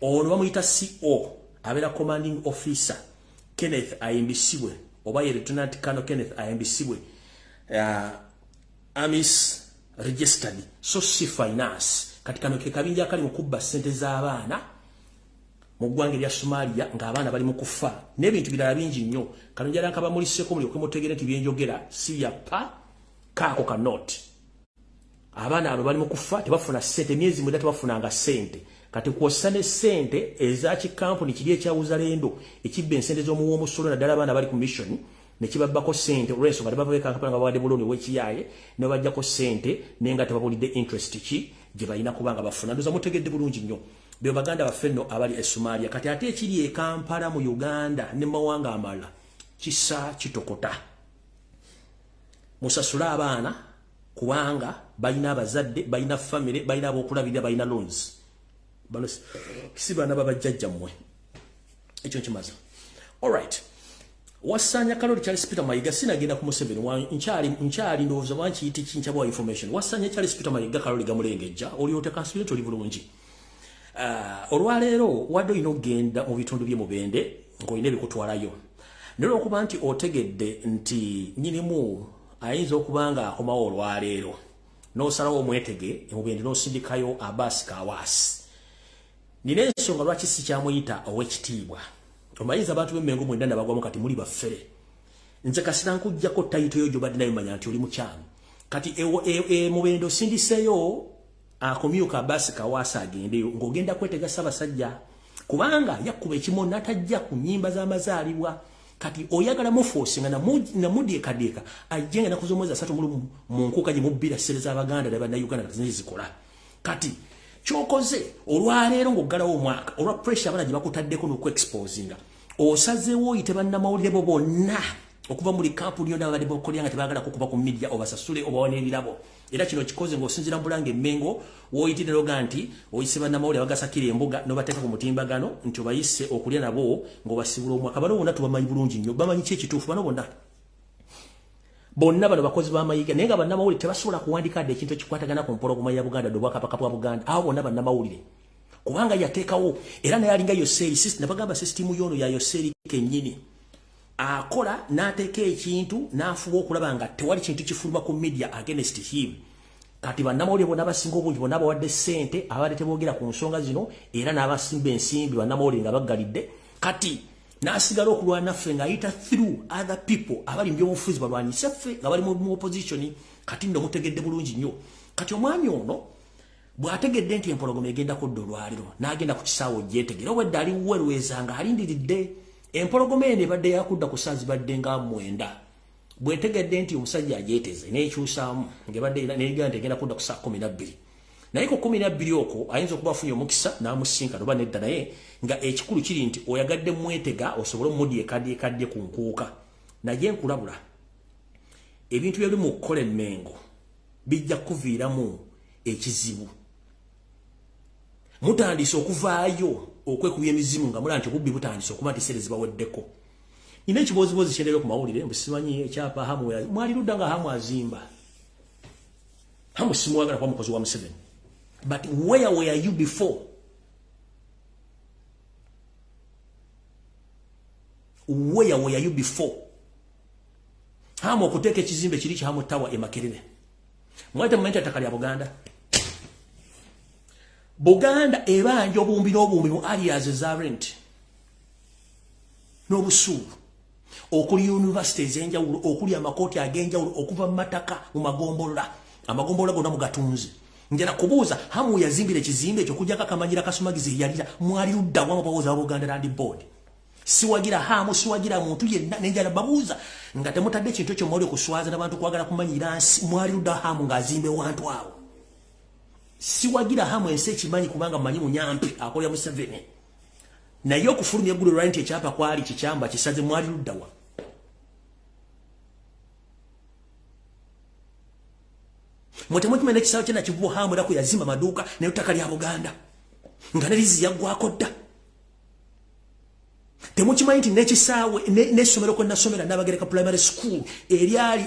Ono bamuyita CO abeera commanding officer Kenneth Ayembisibwe oba ye Lieutenant Colonel Kenneth Ayembisibwe Amis registered so si finance. Kati kano ke kabinja kali mukubba sente z'abaana mu ggwanga lya Somalia ng'abaana bali mu kufa n'ebintu birala bingi nnyo. Kano njala nkaba muliseko muli okwemutegere nti byenjogera si ya pa kaako ka note. Abaana abo bali mu kufa tebafuna sente myezi mwenda tebafunanga sente. Kati kwosane sente eza kikampuni kiri ekyawuzalendo ekibba ensente z'omuwa omusolo naddala abaana bali ku mission ne kibabbako sente olw'ensonga tebaveka kapanga bawadde buloni w'ekiyaye ne bajjako sente nenga tebabulidde interest ki gye balina kubanga bafuna. Ndoza mutegedde bulungi nnyo byo baganda baffe nno abali e Somalia. Kati ate ekiri e Kampala mu Uganda ne mawanga amalala kisa kitokota. Musasula abaana kubanga balina abazadde balina family balina abokulabirira balina loans. Bano si bana babajjajja mmwe ekyo kimaza. Alright, wasanya Kaloli Charles Peter Mayiga sinagenda ku Museveni nkyali ndowooza wankiyiti kincha bwa information. Wasanya Charles Peter Mayiga Kaloli gamulengejja oli otekansibiye toli bulungi. Olwaleero wadde olina okgenda mu bitundu bye Mubende ng'olina ebikutwalayo nolwo okuba nti otegedde nti nyinimu ayinza okuba nga akomawo olwaleero n'osalawo omwetege Mubende n'osindikayo Abbas Kawasi. Nina ensonga lwaki sikyamuyita ow'ekitiibwa. Omanyiza abantu b'emmengo mwenda nabagwamu kati muli baffere. Nze kasira nkuggyako tayito yo gy'obadde nayo manya nti oli mukyamu. Kati Mubende osindiseyo akomyuka Abbas Kawasi agendeyo ng'ogenda kwetega Ssaabasajja kubanga yakkuba ekimo n'atajja ku nnyimba z'amazaalibwa. Kati oyagala muforce nga namudeekadeeka ajjenga ennaku z'omwezi 3 mu nkuka gye mubbira ssere z'Abaganda ne bannayuganda kati zikola. Kati chokoze olwaleero ng'oggalawo omwaka olwa pressure abana gye bakutaddeko n'okweexposinga osazeewo oyite bannamawulire bo bonna okuva muri kampuni yonna abadde bokolya nga tebaagala kukuba ku media obasasule obawane ebirabo. Era kino kikoze ng'osinziira mu Bulange Mmengo w'oyitire loga nti oyise bannamawulire abagasakira embuga n'obateeka ku mutimbagano nti obayise okulya nabo ng'obasibula omwaka. Bano bonna tubamanyi bulungi nnyo bamanyi ki ekituufu bano bonna bano bakozi b'amayiga naye nga bannamawulire tebasobola kuwandikadde ekintu ekikwatagana ku mpologoma ya Buganda Obwakabaka bwa Buganda. Abo bonna bannamawulire kubanga yateekawo era naye alinga Yoseri system nabagamba system yono ya Yoseri kennyini akola n'ateeka ekintu n'afuba okulaba nga tewali kintu kifuluma ku media against him. Kati bannamawulire bonna abasinga obungi bonna abawadde ssente abadde teboogera ku nsonga zino era n'abasimba ensimbi bannamawulire nga baggalidde. Kati n'asigala okulwana naffe ng'ayita through other people abali mu byobufuzi balwanyise ffe nga bali mu opposition. Kati nno mutegedde bulungi nnyo. Kati omwami ono bwategedde nti empologoma egenda kudda olwaliro n'agenda ku kisaawo gyetegera obwedda ali werweza nga alindiridde empologoma eno ebadde yakudda ku saa zibadde nga 9 bwetegedde nti omusajja agyeteze n'ekyusaamu ng'ebadde n'egenda nti egenda kudda ku saa 12 naye ku 12 okwo ayinza okuba afunye omukisa n'amusinkana oba nedda naye nga ekikulu kiri nti oyagadde mwetega osobole omudi ekadde ku nkuuka naye nkulabula ebintu byali mu kukola emmengo bijja kuviiramu ekizibu mutandise okuvaayo okwekubya emizimu nga mula nti obubbi butandise okuba nti serezi baweddeko nina ekibozibozi kyendeyo ku mawulire mbusimanyi ekyapa hamu mwali ludda nga hamu azimba hamu simuwagala kuba mukozi wa Museveni but where were you before? Where were you before? Hamu okuteeka ekizimbe kiri kya Hamu Tower e Makerere mwate mumenti attaka lya Buganda ebanja obumbi n'obumbi mu areas za rent n'obusuulu okuli universities enjawulo okuli amakooti ag'enjawulo okuva mu mataka mu amagombolola gonna mugatunzi njala kubuuza Hamu yazimbira ekizimbe ekyo kujjako akamanyira kasumagizi yalira mwali ludda wa mapawooza wa Buganda Land Board siwagira Hamu siwagira muntu yenna nenjala babuuza nga temutadde ekintu ekyo mwali okuswaza n'abantu kwagala kumanyira nsi mwali ludda Hamu ng'azimbe wantu awo siwagira Hamu ensi ekimanyi kubanga manyi munyampi akolya Museveni naye okufulumya eggulu lwa nti ekyapa kwali kikyamba kisaze mwali ludda wa mutemukimene ekisaawe kyena kivubo Hamu era yazimba maduuka n'ettaka lya Buganda nga nelizi yaggwako dda temukimanyi nti n'ekisaawe n'essomero kwe nasomera Nabagereka primary school eryali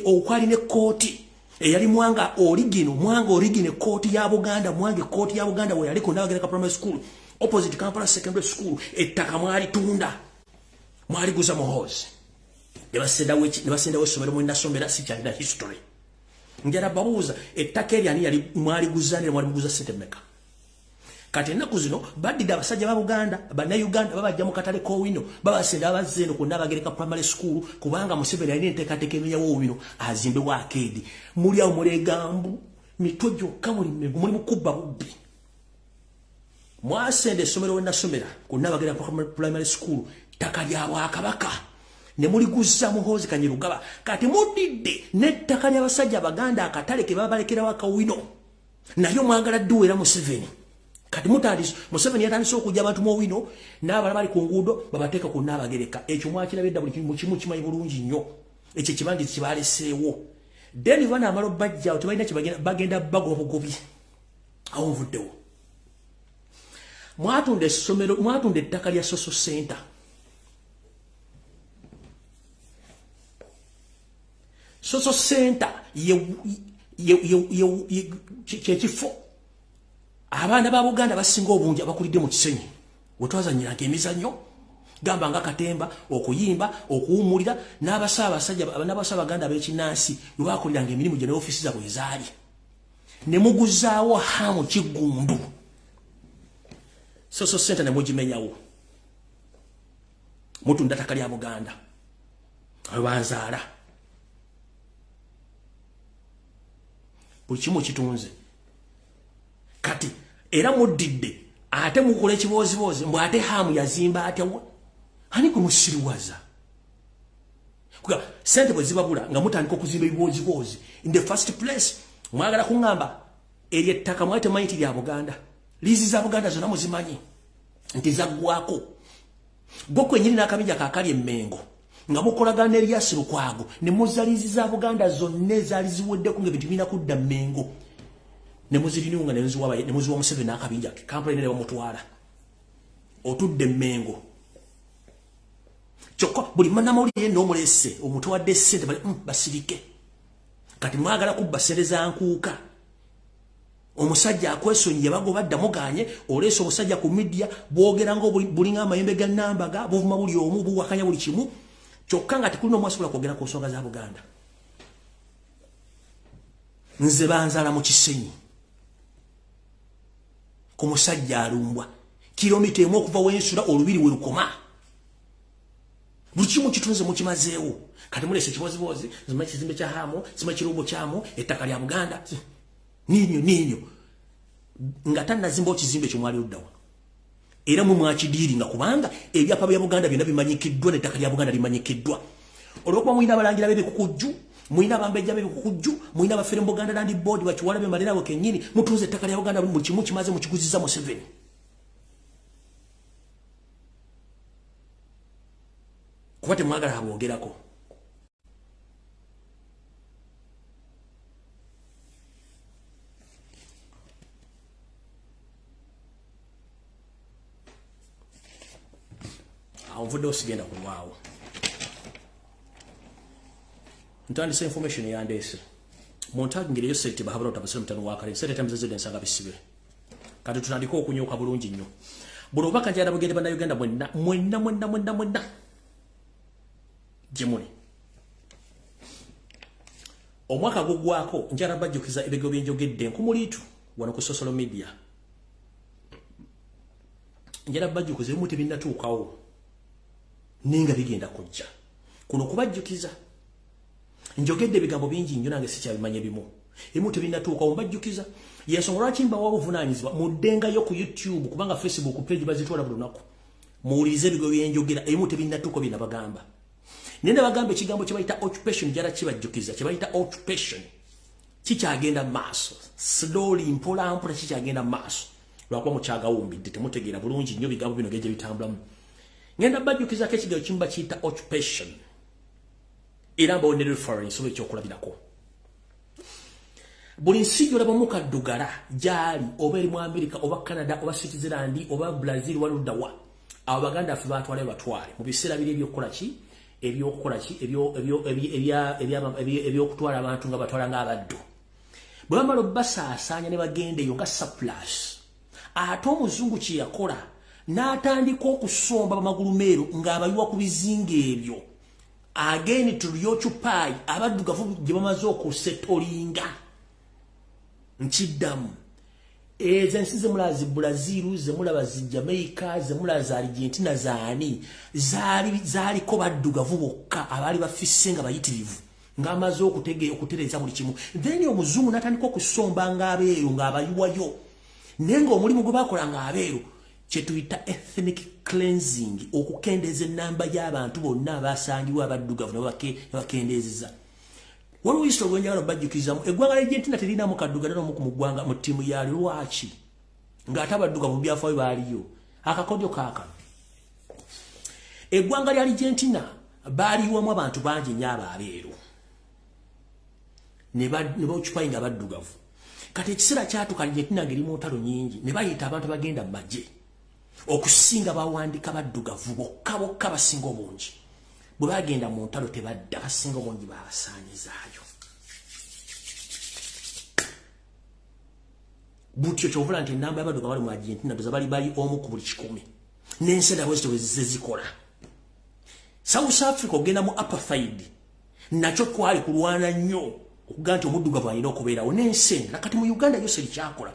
okwali ne kooti eyali mwanga origine kooti ya Buganda mwange kooti ya Buganda we yali ku Nabagereka primary school opposite Kampala secondary school ettaka mwali tunda mwali guza muhozi nebasendawo essomero mwe nasomera sikyalina history njala babuuza ettaka eryani yali mwali guzanira mwali guza setemeka kati ennaku zino baddidde abasajja ba Buganda bannayuganda babajja mu katale k'Owino babasenda abazze eno ku Nabagereka primary school kubanga Museveni alina enteekateeka emenyawo Owino azimbe wa akeedi muli awo mulegambu mitwe gyokka muli mukubba bubbi mwasenda essomero we nasomera ku Nabagereka primary school ttaka lya Bwakabaka ne muli guzza muhoozi Kanyerugaba kati muddidde n'ettaka ly'abasajja Abaganda akatale ke babalekerawo akawino nayo mwagala dduwera Museveni kati mutandise Museveni yatandise okujja abantu mu Owino n'abala bali ku nguudo babateeka ku Nabagereka ekyo mwakirabye edda buli kimu kimanyi bulungi nnyo ekyo ekibangirizi kibaleseewo then bana amalo bajja awo tebalina bagenda bagoba bugobi awo nvuddewo mwatunda essomero mwatunda ettaka lya social center social center kyekifo abaana ba Buganda basinga obungi abakulidde mu kisenyi wetwazanyiranga emizannyo gamba nga katemba okuyimba okuwumulira n'abasaabaganda ab'ekinnansi lwe bakuliranga emirimu gye n'ofiisi zaabwe ezaali ne muguzaawo Hamu Kiggundu social center ne mugimenyawo mutunda ttaka lya Buganda banzaala buli kimu kitunze kati era muddidde ate mukola ekibooziboozi mbw ate Hamu yazimba atya ani kumusiriwaza kuga sente bwe zibabula nga mutandika okuzimba ebibooziboozi in the first place mwagala kuŋŋamba eryo ettaka mwali temanyi nti lya Buganda liizi za Buganda zonna muzimanyi nti zaggwako gwe kwennyini n'akabinja kaakali emmengo nga mukolagana n'Erias Lukwago ne muzza liizi za Buganda zonna ezaali ziweddeko ng'ebintu birina kudda Mmengo ne muziriniunga ne muziwa Museveni n'akabinja ke Kampala ne bamutwala otudde Mmengo kyokka buli mannamawulire n'omulese omutwadde ssente basirike kati mwagala kubba ssente za nkuuka omusajja akwesonyiye bagoba badda muganye oleese omusajja ku media bwogera nga bulinga amayembe ga Nambaga buvuma buli omu buwakanya buli kimu kyokka nga tekulina omu asobola kwogera ku nsonga za Buganda nze banzala mu kisenyi ku musajja alumbwa kilomita emu okuva wensula olubiri we lukoma buli kimu kitunze mukimazeewo kati mulese ekibooziboozi zima ekizimbe kya Hamu zima ekirumbo kyamu ettaka lya Buganda ninyo nga tannazimba ekizimbe kyo mwali oddawa era mu mwakidiiringa kubanga ebyapa bya Buganda byonna bimanyikiddwa n'ettaka lya Buganda limanyikiddwa olwokuba mulina abalangira b'ebikukujju mulina abambejja b'ebikukujju mulina abafere mu Buganda Land Board bakiwala bemalira abo kennyini mutuuze ettaka lya Buganda mu kimu kimaze mu kiguziza Museveni kuba temwagala aboogerako Nvudde osigenda kulwawo ntandise information yandeese muntagingire yo sete bahabula otabasira mutano wakale sete tamzeze ensanga bisibe kati tunandika okunyuka bulungi nnyo buno baka njala bugende bana Uganda mwenna jemuni omwaka gugwako njala bajjukiza ebego byenjogedde nkumulitu wano ku social media njala bajjukiza emuti binnatuukawo ninga bigenda kujja kuno kubajjukiza njogedde bigambo bingi nnyo nange sikyabimanya bimu emuti binnatuukawo mbajjukiza yensonga lwaki mbawa obuvunaanyizibwa muddenga yo ku YouTube kubanga Facebook page bazitwala buli lunaku muwulirize ebigo byenjogera emuti binnatuuko bye nabagamba nenda bagamba ekigambo kye bayita occupation jala kibajjukiza kye bayita occupation kikyagenda maaso slowly mpola kikyagenda maaso lwakuba mukyagawumbidde temutegeera bulungi nnyo bigambo bino geje bitambulamu ngenda bajjukiza ke kigambo kimba kiyita occupation era mbawo ne reference oba ekyokulabirako buli nsi gyolaba mukaddugala gyali oba eri mu America oba Canada oba Switzerland oba Brazil waluddawa abo baganda ffe batwale batwale mu biseera biri ebyokukola ki ebyokutwala abantu nga batwala ng'abaddu bwe bamala obbasaasaanya ne bagendeyo nga surplus ate omuzungu kye yakola n'atandika okusomba bamagulu meeru ng'abayiwa ku bizinga ebyo again to reoccupy abaddugavu gye bamaze okusetolinga nkiddamu ezo ensi zemulaba zi Brazil zemulaba zi Jamaica zemulaba za Argentina zaani zaaliko baddugavu bokka abaali bafisse nga bayitirivu ng'amaze okutereeza buli kimu then omuzungu n'atandika okusomba ng'abeeru ng'abayiwayo naye ng'omulimu gwe bakola ng'abeeru kye tuyita ethnic cleansing okukendeeza ennamba y'abantu bonna abasangibwa abaddugavu nabakendeezeza waliwo isito gwenjagala bajjukirizamu eggwanga l'Argentina terinamu kaddugala n'omu ku muggwanga mu ttiimu yalyo lwaki ng'ate abaddugavu mu byafaayo baaliyo akakodyo kaakano eggwanga lya Argentina baaliwamu abantu bangi nnyo abeeru ne baocupayinga abaddugavu kati ekiseera kyatuka Argentina ngeri mu ntalo nyingi ne bayita abantu bagenda mu magye okusinga bawandika baddugavu bokka basinga obungi bwe bagenda mu ntalo tebadda basinga obungi babasaanyizaayo butyo kyovula nti ennamba y'abaddugavu bali mu Argentina doza bali omu ku buli 100 n'ensi endala zikola South Africa ogenda mu apartheid nakyo kwali kulwana nnyo okugaa nti omuddugavu alina okubeerawo n'ensi nakati mu Uganda yose likyakola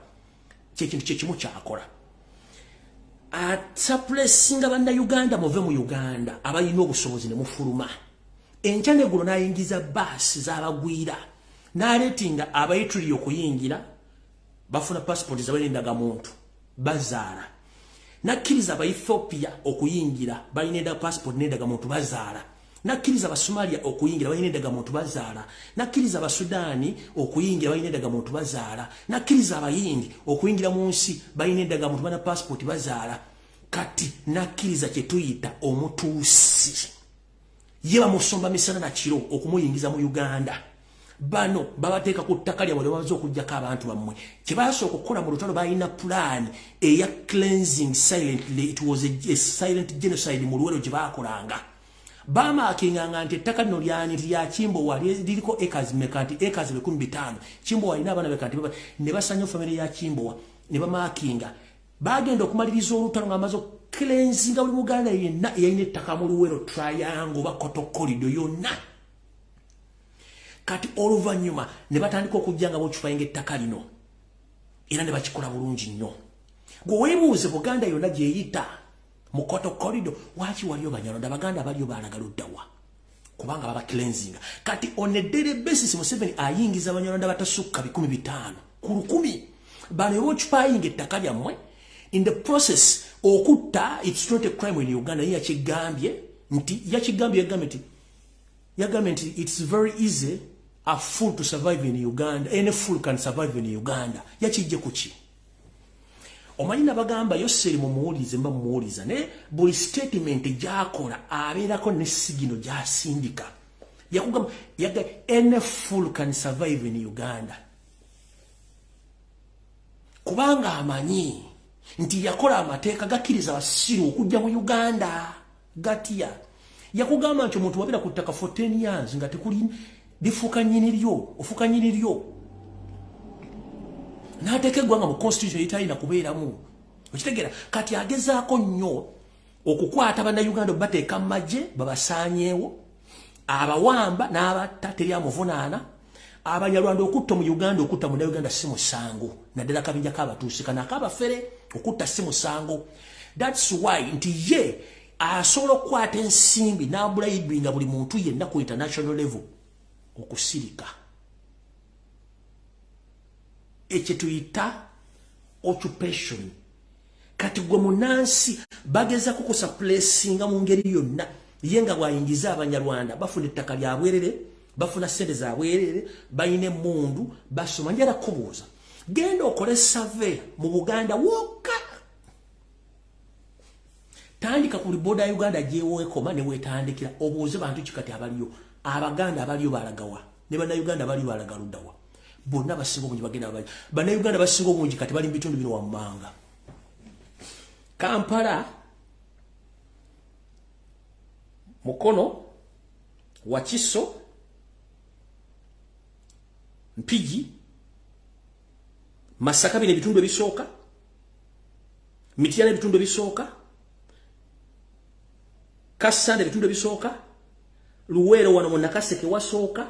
kyekintu kyekimu kyakola ataplesinga banna Uganda muve mu Uganda abalina obusobozi ne mufuluma enkya neggulo n'ayingiza baasi z'abagwira n'aleetinga abayituli okuyingira bafuna passport z'abalindagamuntu bazaala nakkiriza Abaethiopia okuyingira balina passport n'endagamuntu bazaala nakkiriza Abasomalia okuyingira balina endagamuntu bazaala nakkiriza Abasudaani okuyingira balina endagamuntu bazaala nakkiriza Abayindi okuyingira mu nsi balina endagamuntu bana passport bazaala kati nakkiriza kye tuyita omutuusi ye bamusomba misana na kiro okumuyingiza mu Uganda bano babateeka ku ttaka lyabwe babaze okuggyako abantu bammwe kye baasooka okukola mu lutalo balina plan eya cleansing silently. It was a silent genocide mu luwero gye baakolanga bamaakinga nti ettaka lino lyani lya Kimbowa liriko acres mekanti acres 15 Kimbowa alina abaana bekanti ne basanya family ya Kimbowa ne bamaakinga bagenda okumaliriza olutalo ng'amaze cleansinga buli Muganda yenna yalina ettaka mu luwero triangle bakoto corridor yonna kati oluvannyuma ne batandika okujja nga bokyufayinga ettaka lino era ne bakikola bulungi nnyo gwe weebuuze Buganda yonna gyeyita mu koto corridor waki waliyo Banyarwanda Baganda baliyo balagala oddawa kubanga baba cleansing kati on a daily basis Museveni ayingiza Banyarwanda batasukka 500 ku 1000 bano watchpaying ettaka lyammwe in the process okutta it's not a crime in Uganda yakigambye it's very easy a fool to survive in Uganda. Any fool can survive in Uganda. Yakijje kuki. Omanyina bagamba Yoseri mumuulize mba mumuuliza ne buli statement gyakola abeerako ne sigino gyasindika. Yakugamba any fool can survive in Uganda. Kubanga amanyi nti yakola amateeka gakkiriza abasiru okujja mu Uganda gatya. Yakugamba nti omuntu wabira ku ttaka for 10 years nga tekuli lifuuka nnyiniryo n'ateeka eggwanga mu constitution etalina kubeeramu. Okitegeera kati agezaako nnyo okukwata bannayuganda bateeka mu magye babasaanyeewo abawamba n'abatta teri amuvunaana abanyarwanda okutta mu Uganda okutta mu Uganda si musango naddala kabinja k'abatuusi kana ak'abafere okutta si musango. That's why nti ye asobola okukwata ensimbi n'abulaibinga buli muntu yenna ku international level okusirika ekye tuyita occupation. Kati gwe munansi bageza kukusaplesinga mu ngeri yonna yenga bwayingiza abanyarwanda bafuna ettaka lya bwerere bafuna sente za bwerere bayine mundu basoma. Njala kubuuza genda okole survey mu Buganda wokka tandika ku boda ya Uganda gyewekoma ne wetandikira obuuze bantu kikati abaliyo abaganda abaliyo balagawa ne bannayuganda abaliyo balagaluddawa bonna basinga obungi bagenda abali bannayuganda basinga obungi kati bali mu bitundu bino wammanga. Kampala Mukono Wakiso Mpigi Masaka bine bitundu ebisooka Mityana bitundu ebisooka Kasande bitundu ebisooka Luwero wano mu Nakaseke wasooka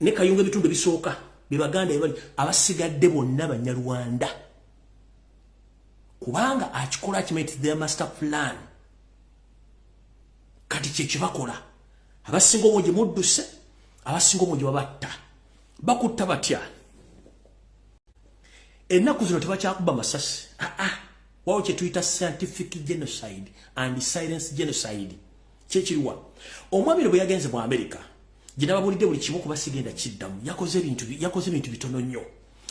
ne Kayunga bitundu ebisooka bibaganda ebali abasigadde bonna Banyarwanda kubanga akikola kimeti their master plan. Kati kye kibakola abasinga obungi mudduse abasinga obungi babatta bakutta batya ennaku zino tebakyakuba masasi wawo kye tuyita scientific genocide and silence genocide kyekiriwa omwabiro bwe yagenze mu America gye babulidde buli kimu kuba sigenda kiddamu yakoze ebintu bitono nnyo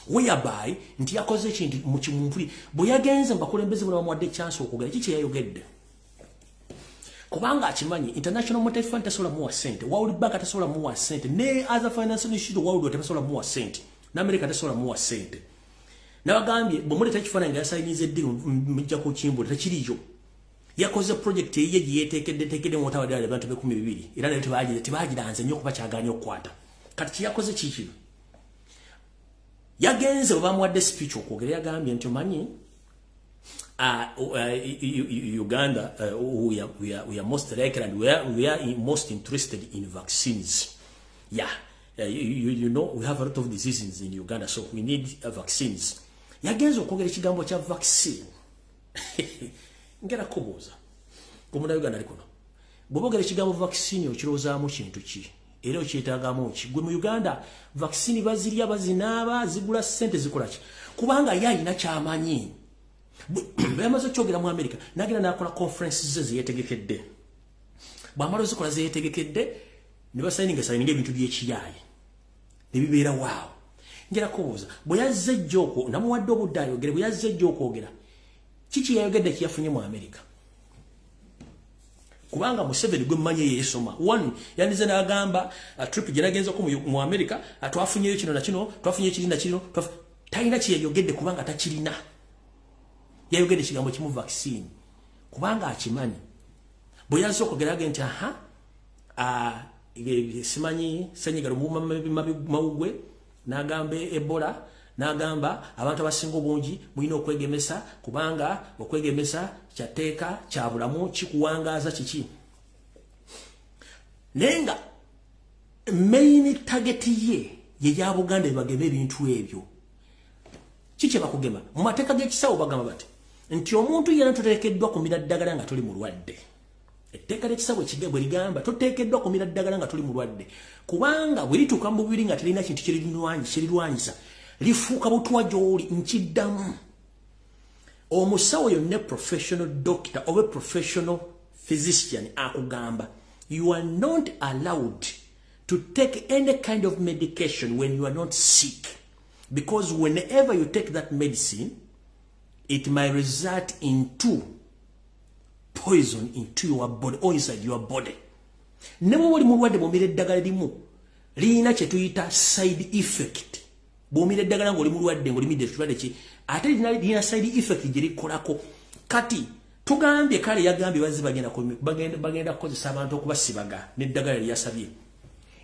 whereby nti yakoze ekintu mu kimumpuli bwe yagenze mbakulembeze bwe bamuwadde chance okugera kiki yayogedde kubanga akimanyi International Monetary Fund tasobola muwa sente World Bank tasobola muwa sente ne other financial institutions world tasobola muwa sente n'America tasobola muwa sente nabagambye bomuleta ekifaananyi yasayinize eddiru mujja ku kimbo tekiriyo yakoze project ye yetekedde mu tawadde abantu be 12 era ne tebagiranze nnyo kuba kyaganya okukwata kati yakoze kiki yagenze bamuwadde speech okwogera yagambye nti omanyi Uganda we are most likely and we are most interested in vaccines. Yeah, you know we have a lot of diseases in Uganda, so we need vaccines. Yagenzo okogera ekigambo kya vaccine. Ngera kubuuza. Kumuna Uganda likono. Bwogera ekigambo vaccine okirozaamu kintu ki? Era okyetaagamu ki? Gwe mu Uganda vaccine bazirya bazinaaba zigula sente zikola ki? Kubanga yayina kyamanyi. Bamaze kyogera mu America nagenda nakola conferences ze yetegekedde bwamalo zikola ze yetegekedde ne basayininga ebintu by'ekiyayi ne bibeera waawo. Ngera kubuuza bwe yazze jjoko namuwadde obudde ayogere bwe yazze jjoko ogera kiki yayogedde kiyafunye mu America kubanga Museveni gwe mmanye yeesoma one yandize n'agamba trip gye nagenze ko mu America twafunyeyo kino na kino twafunye ekiri na kino talina kiyayogedde kubanga takirina yayogedde ekigambo kimu vaccine kubanga akimanyi bwe yazze okugera agenti simanyi senyiga lumumawugwe n'agamba Ebola n'agamba abantu abasinga obungi mulina okwegemesa kubanga okwegemesa kyateeka kya bulamu kikuwangaaza kiki nenga main target ye ya Buganda ebagema ebintu ebyo kiki bakugema mu mateeka g'ekisawo bagamba bati nti omuntu yena toteekeddwa kumira ddagala nga tuli mulwadde. Etteeka ly'ekisawo ekigambwe ligamba toteekeddwa kumira ddagala nga tuli mulwadde kubanga bwe lituuka mu mubiri nga terina kintu kirirwanyisa lifuuka butwa gy'oli nkiddamu omusawo yonna professional doctor oba professional physician akugamba you are not allowed to take any kind of medication when you are not sick, because whenever you take that medicine it might result into poison into your body or inside your body. Nemo wali mulwadde bomire eddagala limu lina kye tuyita side effect. Bomire eddagala ng'oli mulwadde ng'olimidde ekirwadde ki ate lina side effect gye likolako. Kati tugambye kale yagambye bazzi bagenda kukozesa abantu okubasibaga n'eddagala lyasabye.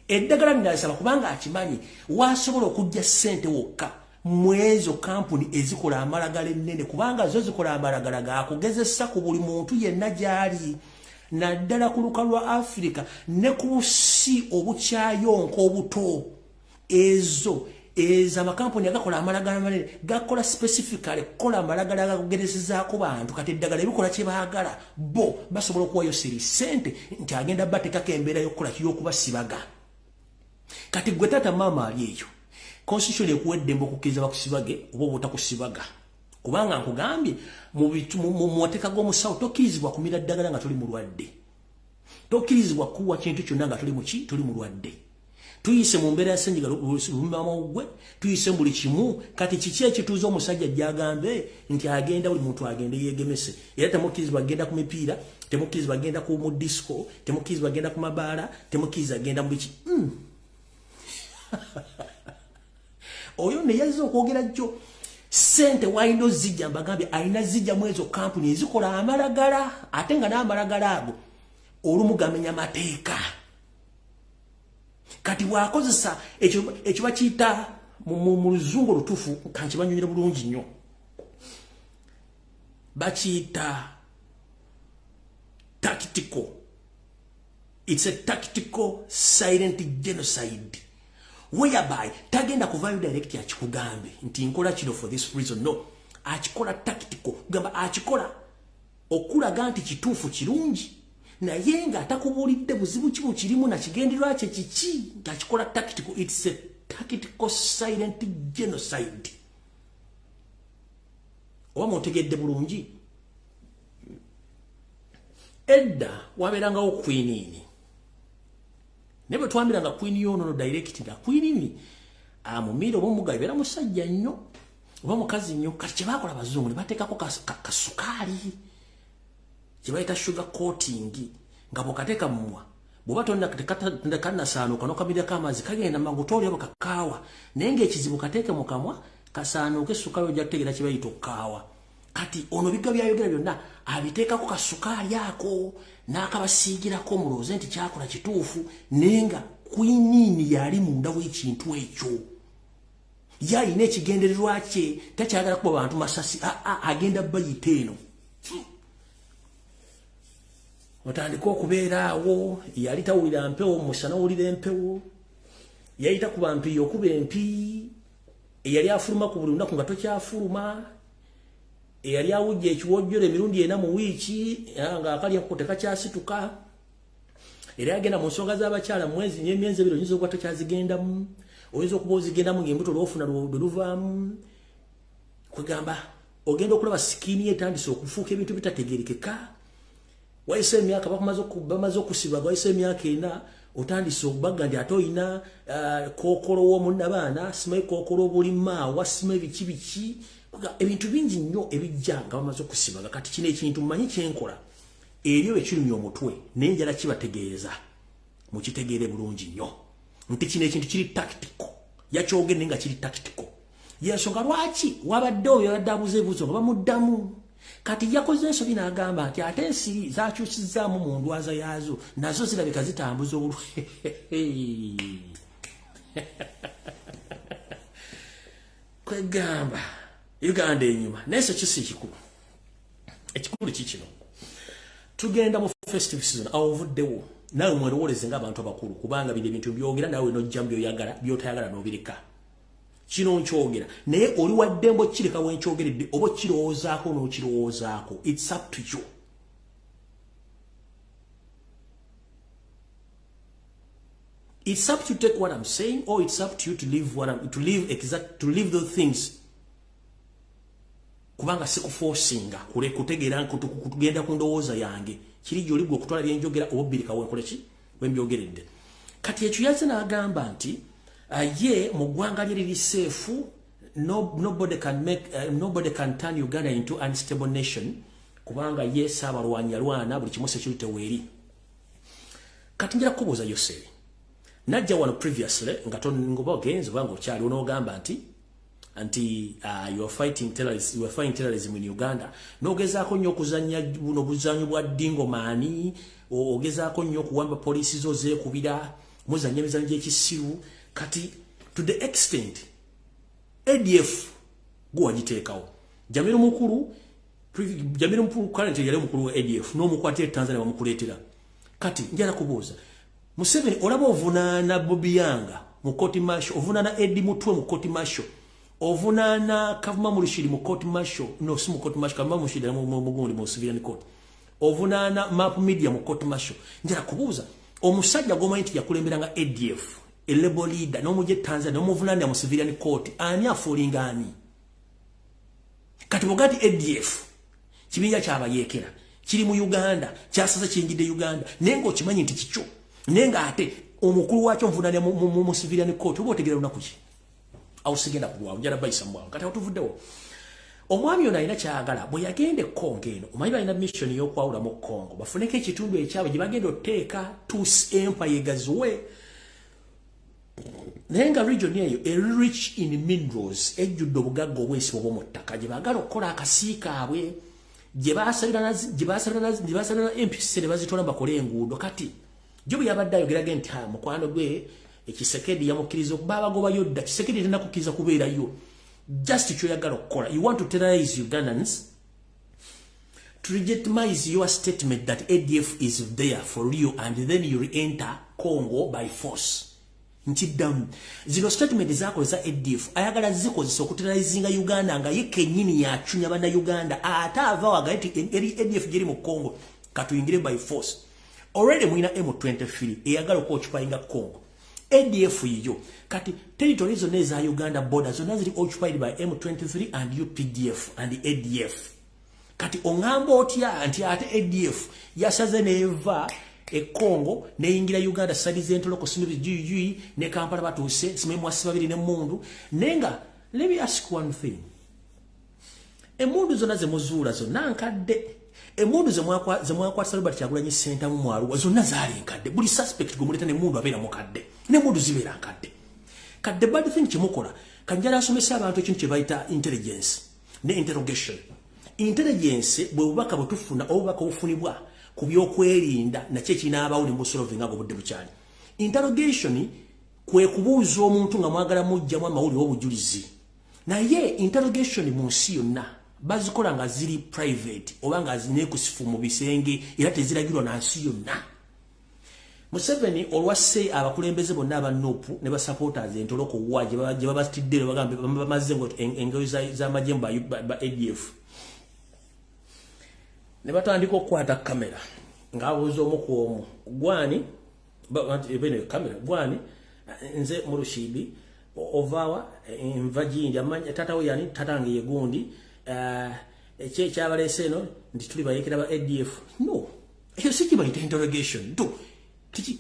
Eddagala ndalisaba kubanga akimanyi wasobola okujja ssente wokka mwezo kampuni ezikola amalagala ennene kubanga zo zikola amalagala gaakugezesa ku buli muntu yenna gyali naddala ku lukalu lwa Africa ne ku busi obukyayonka obuto ezo amakampuni agakola amalagala manene gakola specifically kola amalagala agakugeresezaako bantu kati eddagala ebikola kye baagala bo basobola okuwayo siri ssente nti agenda batekako embeera y'okukola kiy'okubasibaga. Kati gwe tata maama ali eyo constitution ekuweddembe okukkiriza bakusibage oba obutakusibaga kubanga nkugambye mu mateeka g'omusawo tokkirizibwa kumira ddagala nga tuli mulwadde, tokkirizibwa kuwa kintu kyonna nga tuli mulwadde. Tuyise mu mbeera ya ssenyiga lumamawuggwe, tuyise buli kimu. Kati kiki ekituuza omusajja gy'agambe nti agenda buli muntu agende yeegemese, era temukkirizibwa agenda ku mipiira, temukkirizibwa agenda mu disco, temukkirizibwa agenda ku mabaala, temukkirizibwa agenda mu biki. Oyo ne yazze okwogera jjo sente waino zijja mbagambye alina zijja mwezo kampuni ezikola amalagala ate nga n'amalagala ago olumu gamenya mateeka. Kati wakozesa ekyo bakiyita mu luzungu olutuufu kankibanyonyera bulungi nnyo bakiyita tactical. It's a tactical silent genocide whereby tagenda kuvayo direct akikugambe nti nkola kino for this reason. No, akikola tactical gamba akikola okulaga nti kituufu kirungi naye nga atakubuulidde buzibu kibu kirimu na kigendererwa kye kiki akikola tactical. It's a tactical silent genocide. Oba muntegedde bulungi. Edda wabeerangawo kwiniini nebe twambiranga kwini yono no direct nga kwini amumiro bomuga ibera musajja nnyo oba mukazi nnyo kati kye bakola bazungu ne bateekako kasukali kye bayita sugar coating nga bokateeka mumwa bw'oba tonna tekana saanuuka n'okamira k'amazzi kagenda mangu toolya kakaawa naye ng'ekizibu kateeke mu kamwa kasaanuuka essukaali ojja kutegeera kye bayita okukaawa. Kati ono bigga byayogera byonna abiteekako kasukaali ako n'akabasiigirako mulooze nti kyakola kituufu naye nga kwiniini yali munda w'ekintu ekyo yalina ekigendererwa kye takyagala kuba bantu masasi agenda bayita eno. Otandika okubeera awo yali tawulira mpewo musana owulira empewo yayita kuba mpi okuba empi eyali afuluma ku buli lunaku nga tokyafuluma eyali awujja ekiwojjolo emirundi ena mu wiiki nga akalya ko tekakyasituka era agenda mu nsonga z'abakyala mwezi n'emyezi ebiri oyinza okuba tokyazigendamu oyinza okuba ozigendamu ng'embuto lwofuna luvaamu kwegamba ogenda okulaba sikiini etandise okufuuka ebintu bitategerekeka. Wayise emyaka bamaze okusibaga wayise emyaka ena otandise okubaga nti ate oyina kookolo w'omunnabaana simayi kookolo obulimaawa simayi biki ebintu bingi nnyo ebijja nga bamaze okusibaga. Kati kino ekintu mmanyi kyenkola eryo ekirumya omutwe naye njala kibategeeza mukitegeere bulungi nnyo nti kino ekintu kiri tactical yakyogere nga kiri tactical yensonga lwaki wabadde oyo yabadde abuuza ebibuuzo nga bamuddamu. Kati yakoze ensobi n'agamba nti ate ensiri zakyusizzaamu mu ndwaza yaazo nazo zirabika zitambuza obulwe. Kwegamba Uganda enyuma naye so kisi ekikulu ekikulu kikino tugenda mu festive season awovuddewo nawe mwerowoleze ng'abantu abakulu kubanga bino ebintu byogera nawe nojjamu byoyagala byotayagala n'obireka kino nkyogera naye oli waddembo kireka wenkyogeredde oba kirowoozaako n'okirowoozaako. It's up to you. It's up to you to take what I'm saying, or it's up to you to leave to leave those things. Kubanga sikuforcinga kutegeera kutugenda ku ndowooza yange kiri gy'olibwa okutwala byenjogera obbirika wenkole ki wembyogeredde. Kati ekyo yazze n'agamba nti ye mu ggwanga lye liri safe, nobody can turn Uganda into an unstable nation kubanga ye Saabalwanyi yalwana buli kimu security weeri. Kati njala kubuuza Yoseri najja wano previously nga tongoba ogenzi obanga okyali onoogamba nti you are fighting terrorism in Uganda. Nogezaako nnyo okuzannya buno buzanyo bwa dingo maani, ogezaako nnyo okuwamba poliisi zo zeekubira, muzannya emizanyo gy'ekisiru. Kati to the extent ADF gwagiteekawo. Jamiru mukulu currently yali mukulu wa ADF n'omukwatira Tanzania bamukuleetera. Kati njala kubuuza Museveni olaba ovunaana Bobi Yanga mu court martial, ovunaana Eddie Mutwe mu court martial, ovunaana Kavuma Mulishiri mu court martial, no si mu court martial, Kavuma Mulishiri mu mu civilian court, ovunaana Map Media mu court martial. Njala kubuuza omusajja goma nti yakulemberanga ADF elebo leader n'omuje Tanzania n'omuvunaana mu civilian court ani afulinga ani? Kati bogati ADF kibinja ky'Abayekera kiri mu Uganda kyasaza kiyingidde Uganda nengo kimanyi nti kicho nenga ate omukulu wakyo mvunaanya mu civilian court oba otegeera lunaku ki awusigenda kulwawo njala bayisa mwawo. Kati otuvuddewo omwami ono alina kyagala bwe yagenda Kongo eno omanyi balina mission y'okwawula mu Kongo bafuneko ekitundu ekyabwe gye bagenda oteeka Tus Empire egaziwe nenga region eyo rich in minerals ejjudde obugagga obwesibo bw'omu ttaka gye baagala okukola akasiika abwe gye baasalira MPC ne bazitwala bakole enguudo. Kati Jobu yabadde ayogeraga nti mukwano gwe Kisekedi yamukkiriza okuba abagobayo dda. Kisekedi tenda kukkiriza kubeerayo. Just kyoyagala okukola. You want to terrorize Ugandans to legitimize your statement that ADF is there for you and then you re-enter Congo by force. Nchiddamu zino statement zaako za ADF ayagala zikozesa okuterrorizinga Uganda nga ye kennyini yachunya bana Uganda ate ava wagati eri ADF giri mu Congo katuyingire by force. Already mwina M23 eyagala okuoccupyinga Congo. ADF yiyo kati territory zonna eza Uganda border zonna ziri occupied by M23 and UPDF and ADF. Kati ongamba otya anti ate ADF yasaze neva Congo neyingira Uganda sadi zentoloko sinibi GG ne Kampala batuse simemu asibabiri ne mundu nenga. Let me ask one thing. Emundu zonna zemuzuula zonna nkadde. Emundu zemwakwa Salubert Kyagulanyi center mu mwalu zonna zaali nkadde. Buli suspect gumuleta ne mundu abeera mukadde. Ne mundu zibeera nkadde. Kadde bad thing kimukola kanjala asomesa abantu ekintu kye bayita intelligence ne interrogation. Intelligence bwe bubaka butufuna obubaka obufunibwa ku byokwerinda nakyo kinaabawo ne musolvinga go budde bukyali. Interrogation kwe kubuuza omuntu nga mwagala mujjamu amawulire obujulizi. Naye interrogation mu nsi yonna bazikola nga ziri private oba nga zinekusifu mu bisenge era teziragirwa na nsi yonna. Museveni olwase abakulembeze bonna aba NUP ne ba supporters entoloko waje babatidde bagambe bamaze ngo engoyo za majemba ba ADF ne batandika okukwata kamera ng'abuuza omu ku omu gwani bene kamera gwani nze mu Rushibi ovawa enva jinja amanya tatawo yani tatange yegundi ekyabaleese eno ndi tuli bayekera ba ADF. No, ekyo si kibayita interrogation do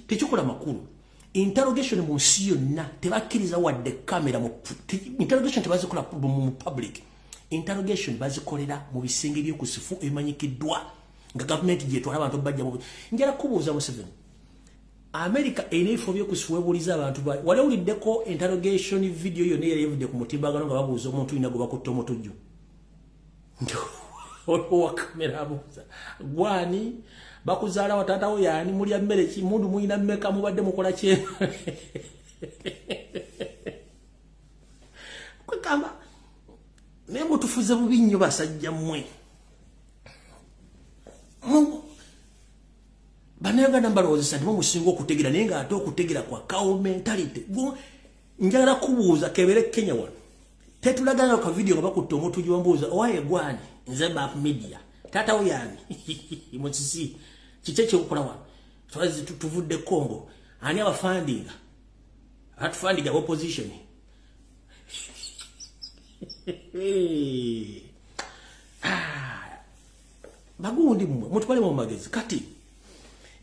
tekikola makulu. Interrogation mu nsi yonna tebakkiriza wadde kamera mu interrogation tebazikola mu public. Interrogation bazikolera mu bisenge by'okusifu ebimanyikiddwa nga government gyetwala abantu bajja mu njala kubuuza Museveni America enefo by'okusifu webuuliza abantu wali uliddeko interrogation video yonna yali evudde ku mutimbagano nga babuuza omuntu ina gwe bakutte omutujju olwa kamera abuuza gwani bakuzaala watatawo yani mulya mmere ki mundu muyina mmeka mubadde mukola kye kwegamba nembo tufuze bubi nnyo basajja mmwe banega namba rozesa ndimo musingo okutegera naye nga ate okutegera kwa mentality njagala kubuuza kebere Kenya wano tetulagana ka video nga bakutte omuntu gyombuuza owaye gwani nze Map Media tatawo yani mutsisi kiche kyokola wano twazi tuvudde Congo ani abafandinga At funding the opposition. Bagundi mutwale mu magezi kati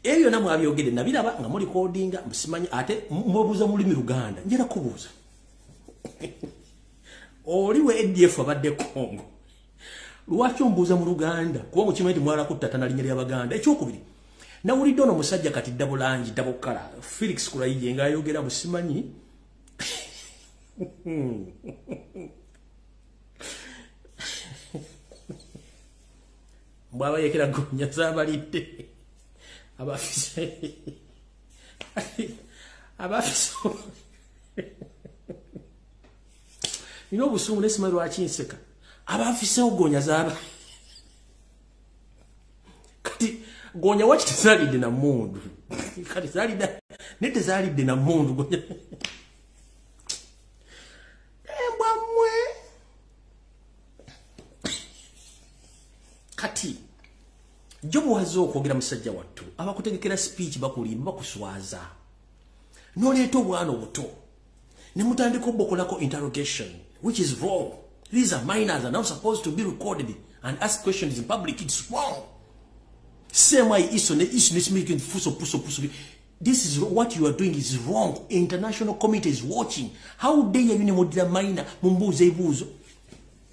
ebyo namwe abyogede nabiraba nga muri codinga msimanyi ate mubuza mulimi Uganda njera kubuza oliwe EDF abadde Kongo lwaki ombuza mu Uganda kuba mukimenti mwala kutatana linya lya Baganda ekyokubiri na uli dono musajja kati dabulangi dabokala Felix Kurayije nga ayogera msimanyi Abayekera gonya zabalite abafise ino busumu nesima lwakinseka abafise ogonya zaba kati gonya waki tezalide na mundu kati zalida nete zalide na mundu gonya embamwe kati Jobu wazo okwogera musajja wattu abakutegekera speech bakulimba bakuswaza noleto bwana obuto ne mutandiko bokolako interrogation which is wrong. These are minors are not supposed to be recorded and ask questions in public. It's wrong. Same way iso making puso. This is what you are doing is wrong. International committee is watching. How dare you modira minor mumbuze ibuzo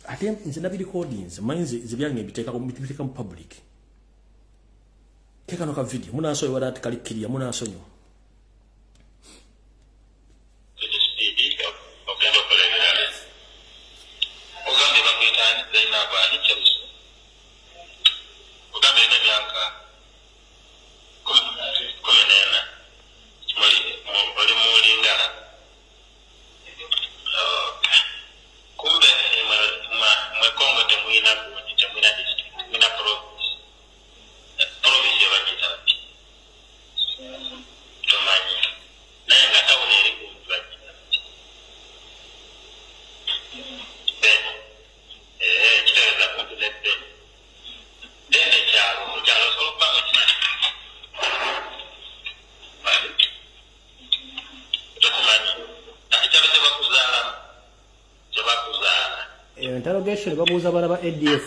ate nzina bi recordings minds zibyange biteka mu public. Keka noka video muna so yawada atikalikiriya muna sonyo interrogation babuza baraba ADF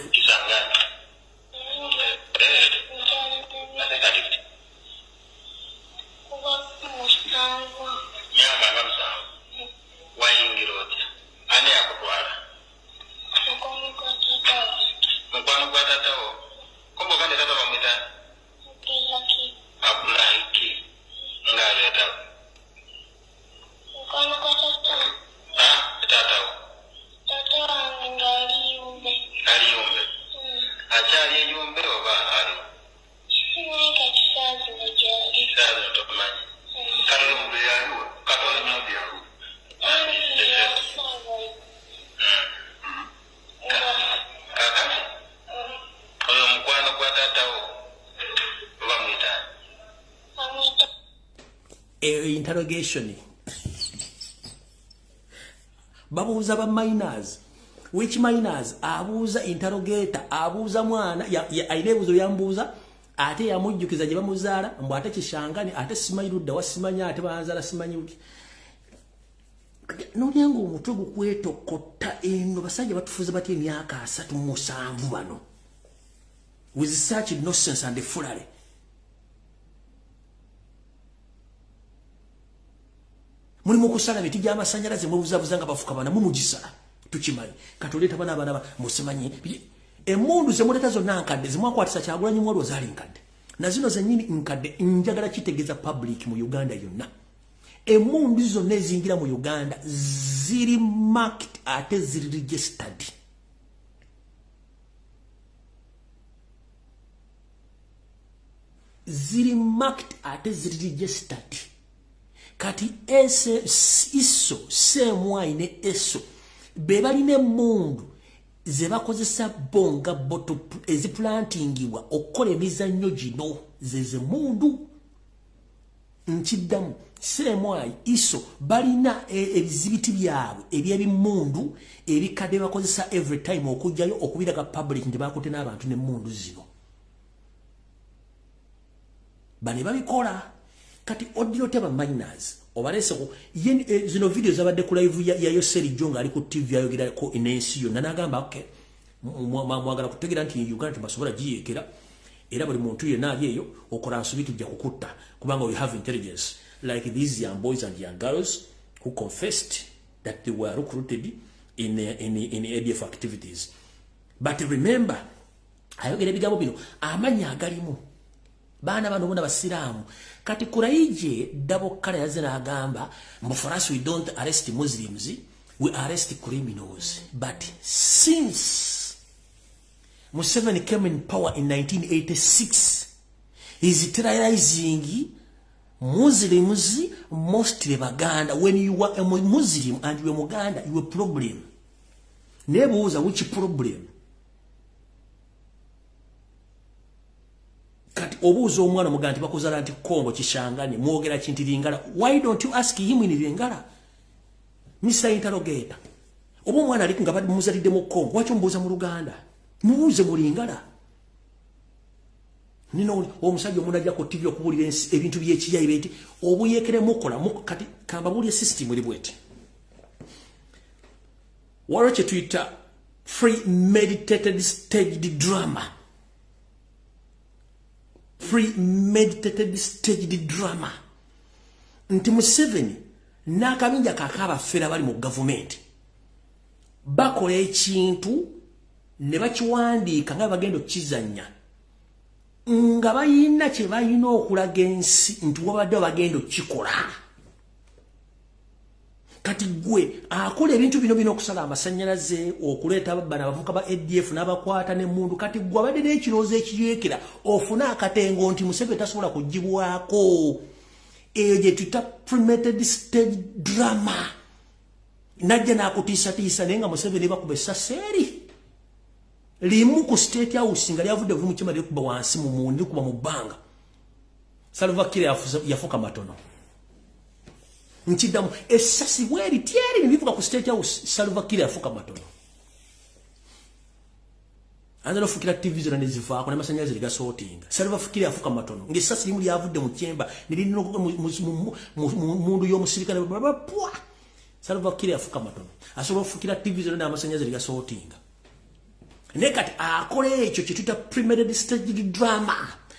interrogation babuza ba minors which minors abuza interrogator abuza mwana ainebuzo yambuza ate yamujjukiza je bamuzala mbo ate kishangani ate simayirudda wasimanya ate banzala simanyuki nolyango omutugu kwetokota eno basajja batufuza bati emyaka 37 bano with such nonsense and foolery. Muri mukusala bitija amasanyalaze mubuzabuzanga bafuka bana mumujisala tukimanyi katoleta bana bana musemanyi emundu zemuleta zonna nkadde zimwakwatisa Kyagulanyi mwalo zali nkadde na zino zenyini nkadde njagala kitegeza public mu Uganda yonna emundu zonna ezingira mu Uganda ziri marked ate ziri registered ziri marked ate ziri registered kati iso semwaine eso bebaline mundu zebakozesa bonga boto eziplantingiwa okola emizannyo gino zeze mundu nkidamu semwai iso balina ebizibiti byabwe ebyebimundu ebikadde bakozesa every time okujjayo okubiraga public nti bakote n'abantu ne mundu zino bane babikola kati odiro teba minors obalese ko zino videos abadde ku live ya Yoseri Jonga ali ku TV ayogera ko inensi yo nanagamba okay mwagala kutegera nti Uganda basobola giyekera era buli muntu yenna ali eyo okola nsubi tujja kukutta kubanga we have intelligence like these young boys and young girls who confessed that they were recruited in ADF activities. But remember, ayogera ebigambo bino amanya agalimu baana bano bona basiramu kati kuraije double kala yazina agamba for us we don't arrest Muslims, we arrest criminals. But since Museveni came in power in 1986, he's terrorizing Muslims, mostly Baganda. When you are a Muslim and you are Muganda, you are a problem. Nebuuza which problem? Kati obuuza omwana Muganda bakuzala nti Kongo kishangani mwogera kinti Lingala. Why don't you ask him in Lingala? Mr. Interrogator. Obu mwana ali nga badi muzalidde mu Kongo, wacho mbuuza mu Luganda. Mubuuze mu Lingala. Nino omusajja omunajja ku TV okubulira ebintu by'ekiyayi beti obuyekere mukola kati kamba buli system eri bwete. Warache Twitter premeditated staged drama. Premeditated staged drama. Nti Museveni nakabinja kakaba fera bali mu government. Bakola ekintu ne bakiwandiika nga bagenda okizanya. Nga bayina kye bayina okulaga ensi nti wabadde bagenda okikola. Kati gwe akola ebintu bino okusala amasannyalaze okuleeta bana abavuka ba ADF n'abakwata n'emmundu kati gwe abadde n'ekirowoozo ekiyekera ofuna akatengo nti Museveni tasobola kugibwako. Eyo gye tuyita premeditated stage drama. Najja n'akutiisatiisa naye nga Museveni bakuba essaseri. Limu ku state house nga lyavudde vumu kima likuba wansi mu mundi kuba mu banga. Salva Kiir yafuka matono. Nchidamu esasi weri tieri nilivuka ku state house Salva Kiir yafuka matono. Andalo fukira TV zona nezifa ko n'amasanyazi liga sorting. Salva Kiir yafuka matono. Ngesasi limu lyavudde mu kyemba nilino mundu yo musirikale pwa. Salva Kiir yafuka matono. Asobola fukira TV zona n'amasanyazi liga sorting. Nekati akole ekyo kituta premeditated staged drama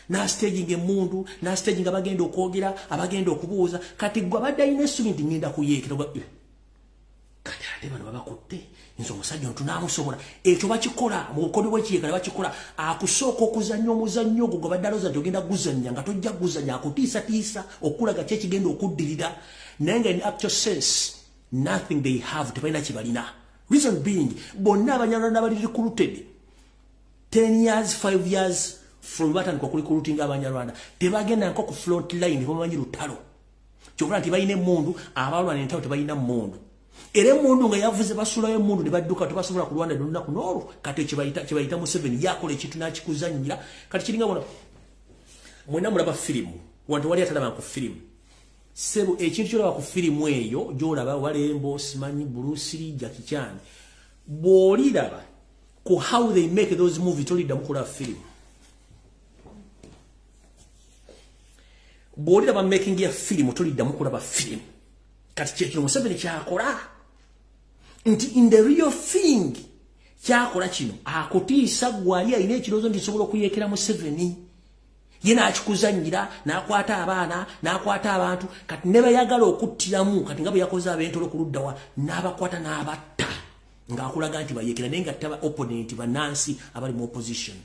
na staging emundu na staging abagenda okwogera abagenda okubuuza kati gwe abadde ayina essubi nti ngenda kuyeekera kati ate bano babakutte nze omusajja tunaamusobola ekyo bakikola mu bukodyo bw'ekiyekera bakikola akusooka okuzannya omuzannyo ogwo gwe badde alooza nti ogenda guzannya nga tojja guzannya akutiisatiisa okulaga ki ekigenda okuddirira naye nga in actual sense nothing they have tebalina kibalina. Reason being, bonna abanyarwanda bali recruited 10 years, 5 years from batan kwa recruiting abanyarwanda. Tebagenda nko ku front line bamanyi lutalo. Kyokora nti bayina emmundu abalwana entawo tebayina mmundu. Era emmundu nga yavuze basulayo emmundu ne badduka tebasobola kulwana n'olunaku n'olwo kati kibayita Museveni yakola ekintu n'akikuzannyira kati kiringa bona mwena mulaba firimu wantu wali atalaba ku firimu. Sebo ekintu kyolaba ku firimu eyo gyolaba Walembo simanyi Bruce Lee Jackie Chan bw'oliraba ku how they make those movies toliddamu kulaba firimu. Bw'oliraba making ya firimu toliddamu kulaba firimu. Kati kyekino Museveni kyakola nti in the real thing kyakola kino akutiisa gwali alina ekirowoozo nti sobola okuyeekera Museveni. Yena akikuzannyira n'akwata abaana n'akwata abantu kati ne bayagala okuttiramu kati nga bwe yakoze ab'entolo ku ludda wa n'abakwata n'abatta ng'akulaga nti bayeekera naye ngatta ba opponent bannansi abali mu opposition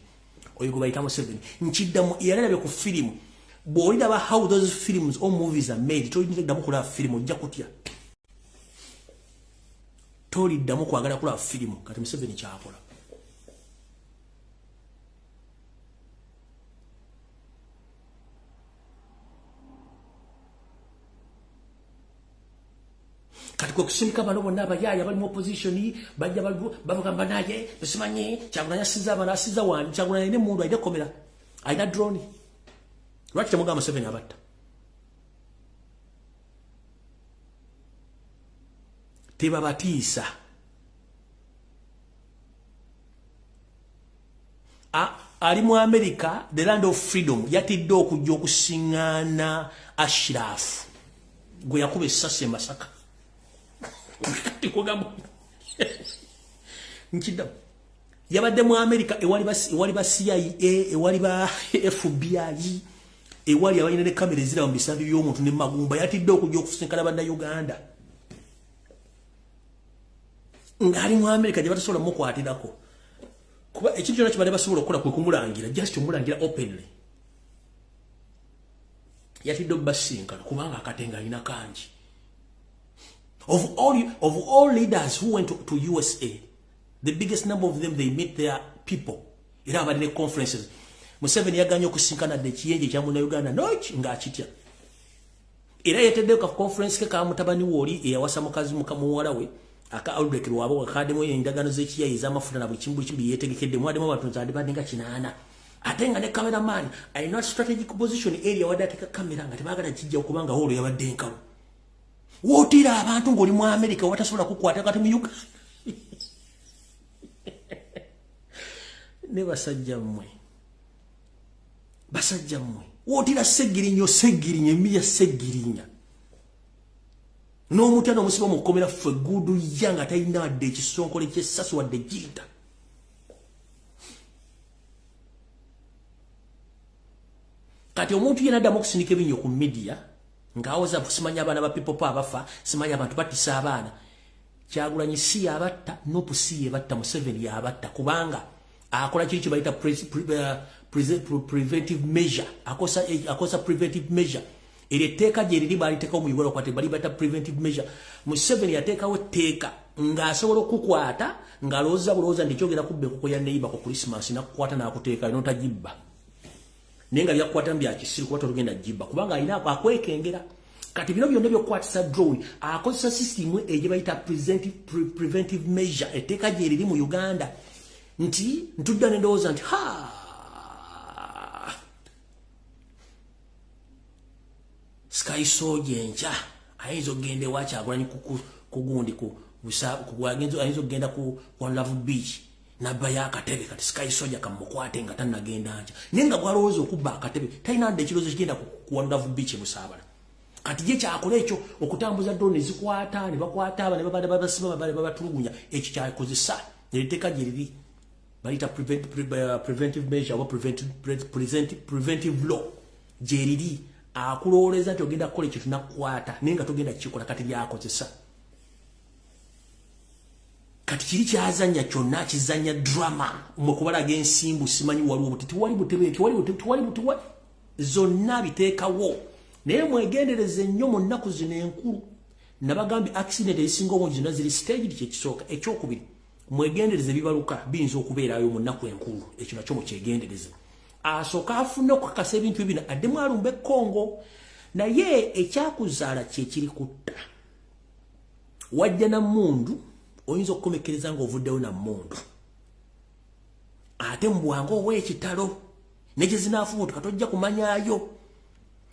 oyo gwe bayita Museveni. Nkiddamu yalabye ku firimu bw'oliraba how those films or movies are made toliddamu kulaba firimu ojja kutya toliddamu kwagala kulaba firimu kati Museveni kyakola. Kati kwa kusindika bano bonna abayaya bali mu opposition bajja babagamba naye basimanyi Kyagulanyi asiza abana asiza wani Kyagulanyi ne mundu ayina komera ayina drone lwaki temugamba Museveni abatta tebabatiisa ali mu America the land of freedom yatidde okujja okusiŋŋaana Ashraf gwe yakuba essasi Masaka tikugamba nkidda yabadde mu America ewali ba CIA ewali ba FBI ewali abalina ne kamera ezira mu bisambi by'omuntu ne magumba yatidde okujja okusinkana banda Uganda ngari mu America gye batasobola mukwatirako kuba ekintu kyonna kibadde basobola okukola kwe kumulangira just kumulangira openly yatidde obasinkana kubanga akatenga alina kangi of all leaders who went to USA the biggest number of them they meet their people era abadde ne conferences Museveni yaganye okusinkana de kiyenje kya mu Uganda nochi ngachitya era yatedde ku conference ke ka mutabani woli eyawasa mukazi mukamuwala we aka outbreak lwabo KADIMA endagano z'ekiyayi z'amafuta na buchimbu yetegekedde mwademo abantu zandi badinga kinana atenga ne cameraman I not strategic position area wadateka kamera nga tebagala kijja okubanga holo yabadde enkalu wotira abantu ngoli mu America watasobola kukwata kati mu Uganda ne basajja mmwe wotira segirinya emiya segirinya n'omutana omusiba mu kukomera ffe gudu yanga talina wadde ekisonkole ky'essasu wadde jita kati omuntu yena addamu okusindika ebinyo ku media ng'awoza simanya abaana ba people pa abafa simanya abantu batisa abaana Kyagulanyi si yabatta nopu si yabatta Museveni yabatta kubanga akola kiri kibayita preventive measure akosa preventive measure eri etteeka gye liri baliteka mu Uganda kwate bali bata preventive measure Museveni yateekawo etteeka ng'asobola okukwata ng'alowooza ndikyogera kubbe kuko ya neiba ku Christmas nakukwata n'akuteeka n'otagibba naye nga byakukwata bya kisiru kuba tolugenda jibba kubanga alina akwekengera kati bino byonna byokukwatisa drone akozesa system gye bayita preventive measure etteeka gye liri mu Uganda nti ntudda n'endowooza nti Sky Soldier ncha ayinza okugenda ewa Kyagulanyi kugundi ayinza okugenda ku One Love Beach nabaya akatebe kati Sky Soldier kamukwate nga tannagenda ncha naye nga gwalowooza okubba akatebe talina adde ekirozo kigenda ku One Love Beach musaabala kati ye kyakola ekyo okutambuza drone zikwata ne bakwata aba ne babadde babasima babatulugunya ekyo kyakozesa neriteeka gye liri balita preventive measure oba preventive law gye liri akulowoleza nti ogenda kukola ekyo tunakukwata naye nga togenda kukikola kati byakozesa kati kiri kyazanya kyonna kizanya drama mwe kubalaga ensimbu simanyi waliwo buti tiwali buti zonna biteekawo naye mwegendereze nnyo mu nnaku zino enkulu nabagambye accident ezisinga obungi zonna ziri staged kyekisooka ekyokubiri mwegendereze bibaluka biyinza okubeerayo mu nnaku enkulu ekyo nakyo mukyegendereze asooka afune okukakasa ebintu ebina addemu alumba ekkongo naye ekyakuzaala kyekiri kutta wajja na mmundu oyinza okukomekereza ng'ovuddewo na mmundu ate mu bwangu ow'ekitalo negye zinaafubutu katojja kumanyaayo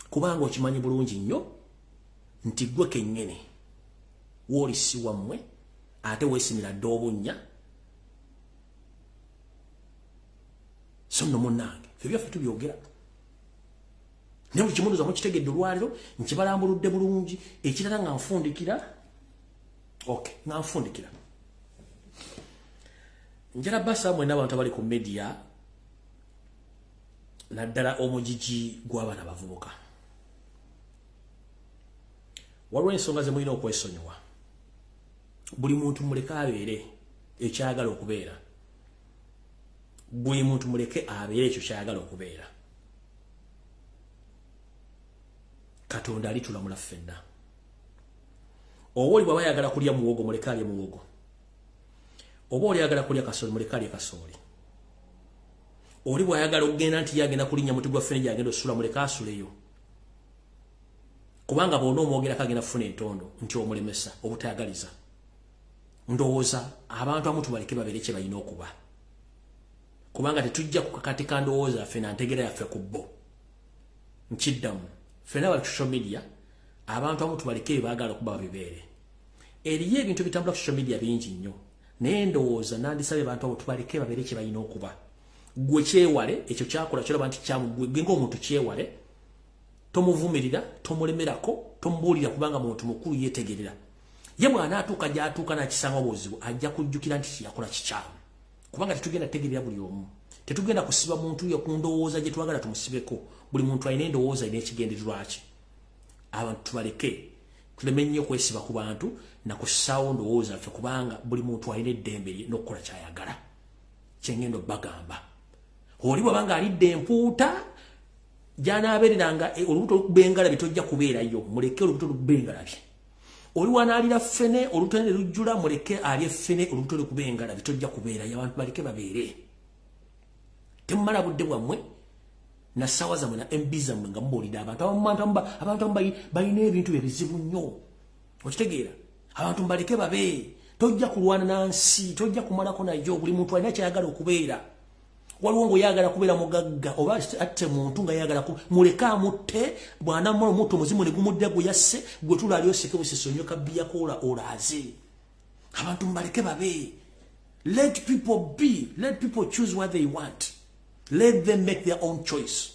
kubanga okimanyi bulungi nnyo nti gwe kennyini woolisi wammwe ate weesimira dde obunnya so nno munnange ffe byaffe tubyogera naye buli kimunduza mukitegedde olwaliro nkibalambuludde bulungi ekirala nga nfundikira nga nfundikira njala basa mwena abantu abali ku media naddala omugigi gw'abaana bavubuka waliwo ensonga ze mulina okwesonyiwa buli muntu muleke abeere ekyagala okubeera buli muntu muleke abeere ekyo kyayagala okubeera Katonda alitulamula ffenna oba oli bw'aba ayagala kulya muwogo muleke alye muwogo oba oli ayagala kulya kasooli muleke alye kasooli oli bw'ayagala okugenda nti yagenda kulinnya muti gwa ffene gyagenda osula muleke asuleyo kubanga bw'ona omwogerako agenda kufuna entondo nti omulemesa obutayagaliza ndowooza abantu amu tubaleke babeere kye balina okuba kubanga tetujja ku kakati ka ndowooza ffe na ntegera yaffe ku bo nkiddamu ffena bali social media abantu amu tubaleke baagala okuba babibeere eriyo ebintu bitambula ku social media bingi nnyo naye ndowooza nandisabye abantu abo tubaleke babeere kye balina okuba gwe kyewale ekyo kyakola kyolaba nti kyamugwe ng'omuntu kyewale tomuvumirira tomulemerako tombulira kubanga muntu mukulu yetegerera ye bwana atuka jatuka na kisanga bozibu ajja kujjukira nti yakola kikyamu kubanga tetugenda tegerera buli omu tetugenda kusiba muntu yakundowooza je twagala tumusibeko buli muntu ayina endowooza ine ekigendererwa ki abantu tubaleke tulemenye kwesiba ku bantu na kusaawo ndowooza ffe kubanga buli muntu ayina eddembe n'okukola kyayagala kyengendo bagamba oli bwabanga alidde empuuta janaabeereranga olubuto olukubengala bitojja kubeerayo muleke olubuto olukubengala bye oli wanaalira ffene olubuto ne lujjula muleke alye ffene olubuto olukubengala bitojja kubeerayo abantu baleke babeere temumala budde bwammwe na ssaawa zammwe na MB zammwe nga mubuulira abantu balina ebintu ebizibu nnyo okitegeera abantu mbaleke babe tojja kulwana nansi tojja kumalako nayo buli muntu alina kyayagala okubeera waliwo ng'oyagala kubeera mugagga oba atte muntu nga yagala muleka amutte bwana mmolo muto muzimu ne gumudde guyasse gwe tula ali oseke busisonyo kabbiya kola olaze abantu mbaleke babe let people be let people choose what they want let them make their own choice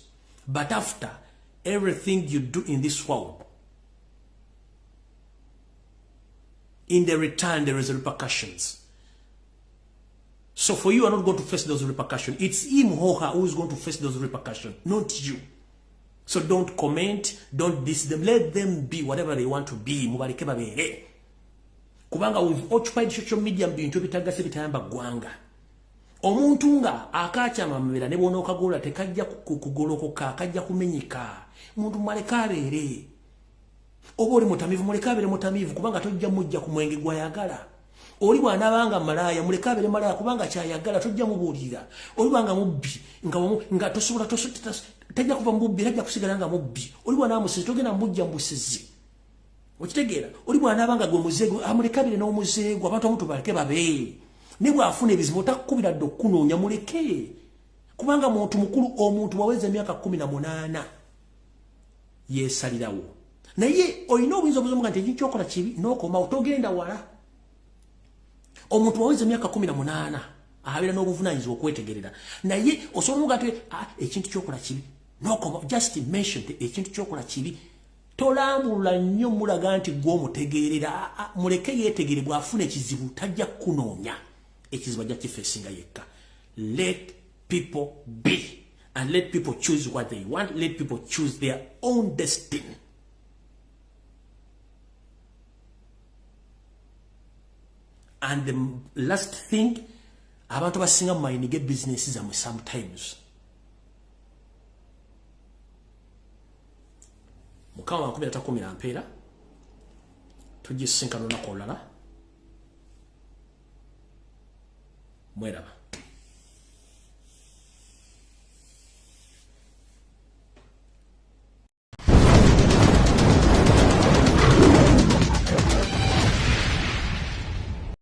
but after everything you do in this world in the return there is repercussions. So for you are not going to face those repercussions. It's him or her who is going to face those repercussions, not you. So don't comment, don't diss them. Let them be whatever they want to be. Mubareke babere. Kubanga we've occupied social media bintu bitagase bitayamba gwanga. Omuntu nga akakyama mubera ne bona okagola tekajja kugolokoka akajja kumenyika. Muntu maleka abere. Oba oli mutamivu muleka abere mutamivu kubanga tojja mujja ku mwenge gwayagala. Oli bwana banga malaya muleka abere malaya kubanga kyayagala tojja mubuulira. Oli banga mubbi nga tosobola tajja kuva mubbi tajja kusigala nga mubbi. Oli bwana amusezi togenda mujja mbusezi. Okitegeera oli bwana banga gwe muzeego amuleka abere n'omuzeego abantu amutu baleke babe. Ne bwafuna ebizibu otakukubira dde okunoonya muleke. Kubanga muntu mukulu omuntu waweza emyaka 18 yeesalirawo. Naye olina obuyinza obuzibu nti ekintu kyokola kibi n'okoma otogenda wala. Omuntu waweza emyaka 18 abeera n'obuvunaanyizibwa okwetegerera. Naye osobola ati ekintu kyokola kibi n'okoma just mention ekintu kyokola kibi. Tolambula nnyo mulaga nti gwe omutegeerera muleke yeetegere bw'afuna ekizibu tajja kunoonya. Ekizibu ajja kifeesinga yekka. Let people be and let people choose what they want. Let people choose their own destiny. And the last thing, abantu basinga mind get businesses and sometimes. Mukama wakubira takumira mpeera. Tujisinkana olunaku olulala. Mweraba.